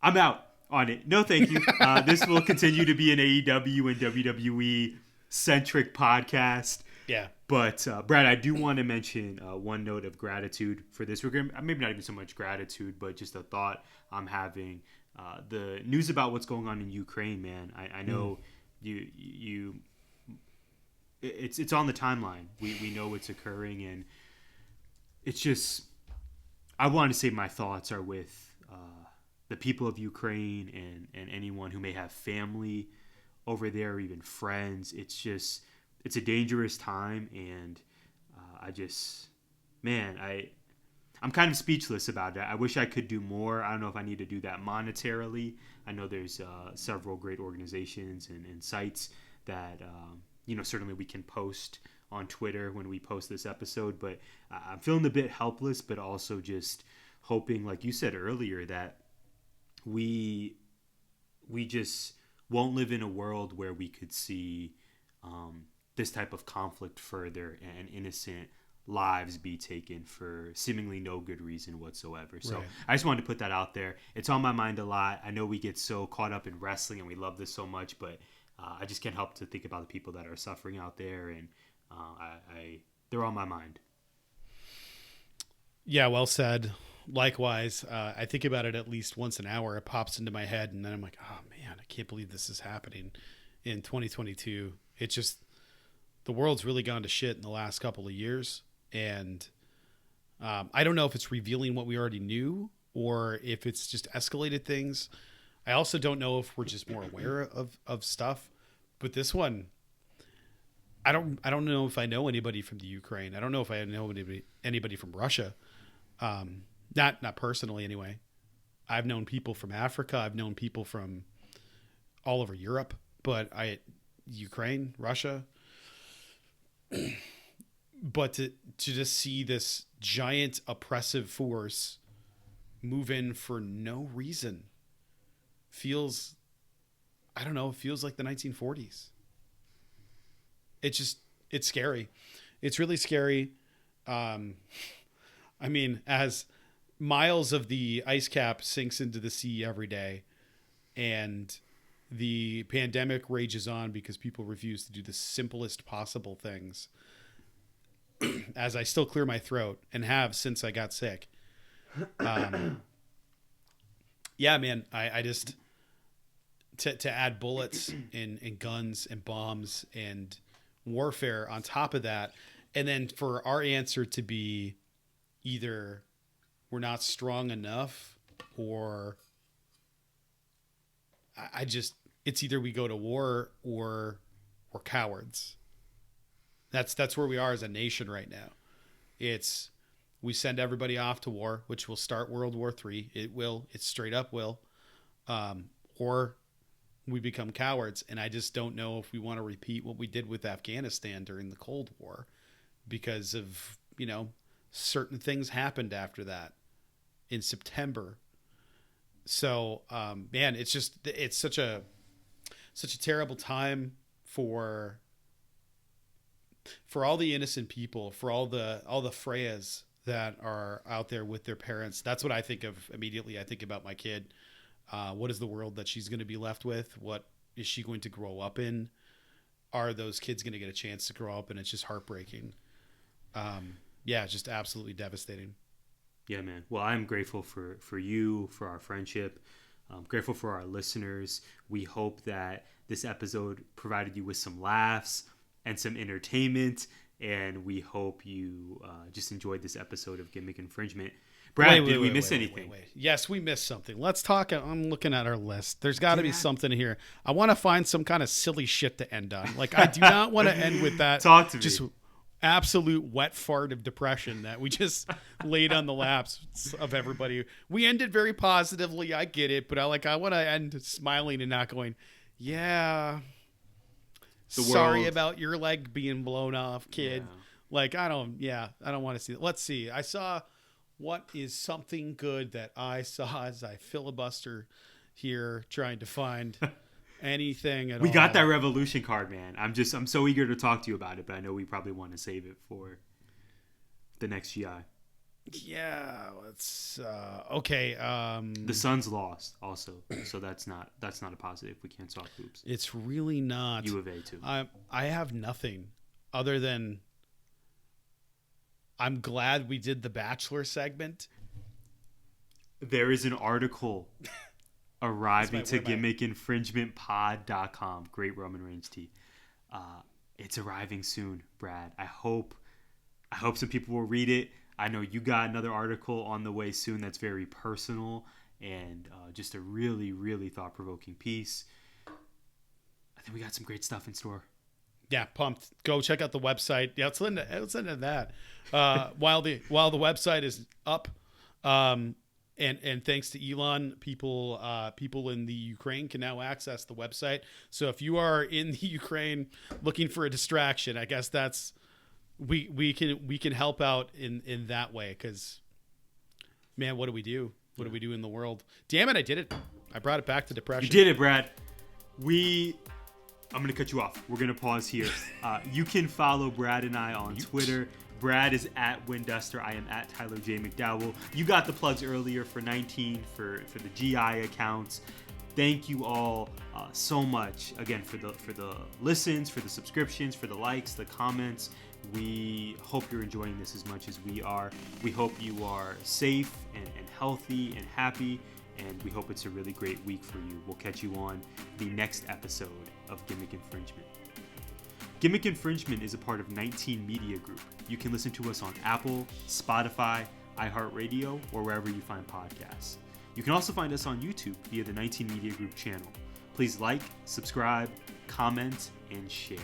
I'm out on it. No, thank you. This will continue to be an AEW and WWE centric podcast. Yeah. But Brad, I do want to mention one note of gratitude for this. We're gonna, maybe not even so much gratitude, but just a thought I'm having. The news about what's going on in Ukraine, man. I know it's on the timeline. We know it's occurring, and it's just, I want to say my thoughts are with the people of Ukraine and anyone who may have family over there or even friends. It's a dangerous time, and I'm kind of speechless about it. I wish I could do more. I don't know if I need to do that monetarily. I know there's several great organizations and sites that certainly we can post on Twitter when we post this episode, but I'm feeling a bit helpless, but also just hoping, like you said earlier, that we just won't live in a world where we could see this type of conflict further and innocent lives be taken for seemingly no good reason whatsoever. So right. I just wanted to put that out there. It's on my mind a lot. I know we get so caught up in wrestling and we love this so much, but I just can't help to think about the people that are suffering out there, and they're on my mind. Yeah, well said. Likewise, I think about it at least once an hour. It pops into my head, and then I'm like, oh man, I can't believe this is happening in 2022. It's just, the world's really gone to shit in the last couple of years. And I don't know if it's revealing what we already knew or if it's just escalated things. I also don't know if we're just more aware of stuff. But this one, I don't know if I know anybody from the Ukraine. I don't know if I know anybody from Russia. Not personally anyway. I've known people from Africa. I've known people from all over Europe. But Ukraine, Russia. But to just see this giant oppressive force move in for no reason feels, I don't know, it feels like the 1940s. It's scary. It's really scary. I mean, as miles of the ice cap sinks into the sea every day, and the pandemic rages on because people refuse to do the simplest possible things, as I still clear my throat and have since I got sick. Yeah, man, I just, to add bullets and guns and bombs and warfare on top of that, and then for our answer to be either we're not strong enough, or it's either we go to war or we're cowards. That's where we are as a nation right now. We send everybody off to war, which will start World War III. It straight up will. Or we become cowards. And I just don't know if we want to repeat what we did with Afghanistan during the Cold War, because of, certain things happened after that in September. So, man, it's such a terrible time for all the innocent people, for all the Freyas that are out there with their parents. That's what I think of immediately. I think about my kid. What is the world that she's going to be left with? What is she going to grow up in? Are those kids going to get a chance to grow up? And it's just heartbreaking. Yeah, just absolutely devastating. Yeah, man. Well, I'm grateful for you, for our friendship. I'm grateful for our listeners. We hope that this episode provided you with some laughs and some entertainment, and we hope you just enjoyed this episode of Gimmick Infringement. Brad, did we miss anything? Wait. Yes, we missed something. Let's talk. I'm looking at our list. There's got to be something here. I want to find some kind of silly shit to end on. Like, I do not want to end with that. Talk to me. Just absolute wet fart of depression that we just laid on the laps of everybody. We ended very positively. I get it, but I want to end smiling and not going, yeah. Sorry about your leg being blown off, kid. Yeah. Like, I don't want to see it. Let's see. I saw what is something good that I saw as I filibuster here trying to find anything at all. We got that Revolution card, man. I'm so eager to talk to you about it, but I know we probably want to save it for the next GI. Yeah, let's okay. The Suns lost also, so that's not a positive. We can't talk hoops. It's really not. U of A too. I have nothing other than I'm glad we did the Bachelor segment. There is an article arriving to gimmickinfringementpod.com. Great Roman Reigns tea. It's arriving soon, Brad. I hope some people will read it. I know you got another article on the way soon that's very personal and just a really, really thought-provoking piece. I think we got some great stuff in store. Yeah, pumped. Go check out the website. Yeah, let's end that. While the website is up, and thanks to Elon, people in the Ukraine can now access the website. So if you are in the Ukraine looking for a distraction, I guess that's we can help out in that way, because man, what do we do? What do we do in the world? Damn it, I did it. I brought it back to depression. You did it, Brad. I'm going to cut you off. We're going to pause here. You can follow Brad and I on Twitter. Brad is at Winduster. I am at Tyler J. McDowell. You got the plugs earlier for 19 for the GI accounts. Thank you all so much again for the listens, for the subscriptions, for the likes, the comments. We hope you're enjoying this as much as we are. We hope you are safe and healthy and happy, and we hope it's a really great week for you. We'll catch you on the next episode of Gimmick Infringement. Gimmick Infringement is a part of 19 Media Group. You can listen to us on Apple, Spotify, iHeartRadio, or wherever you find podcasts. You can also find us on YouTube via the 19 Media Group channel. Please like, subscribe, comment, and share.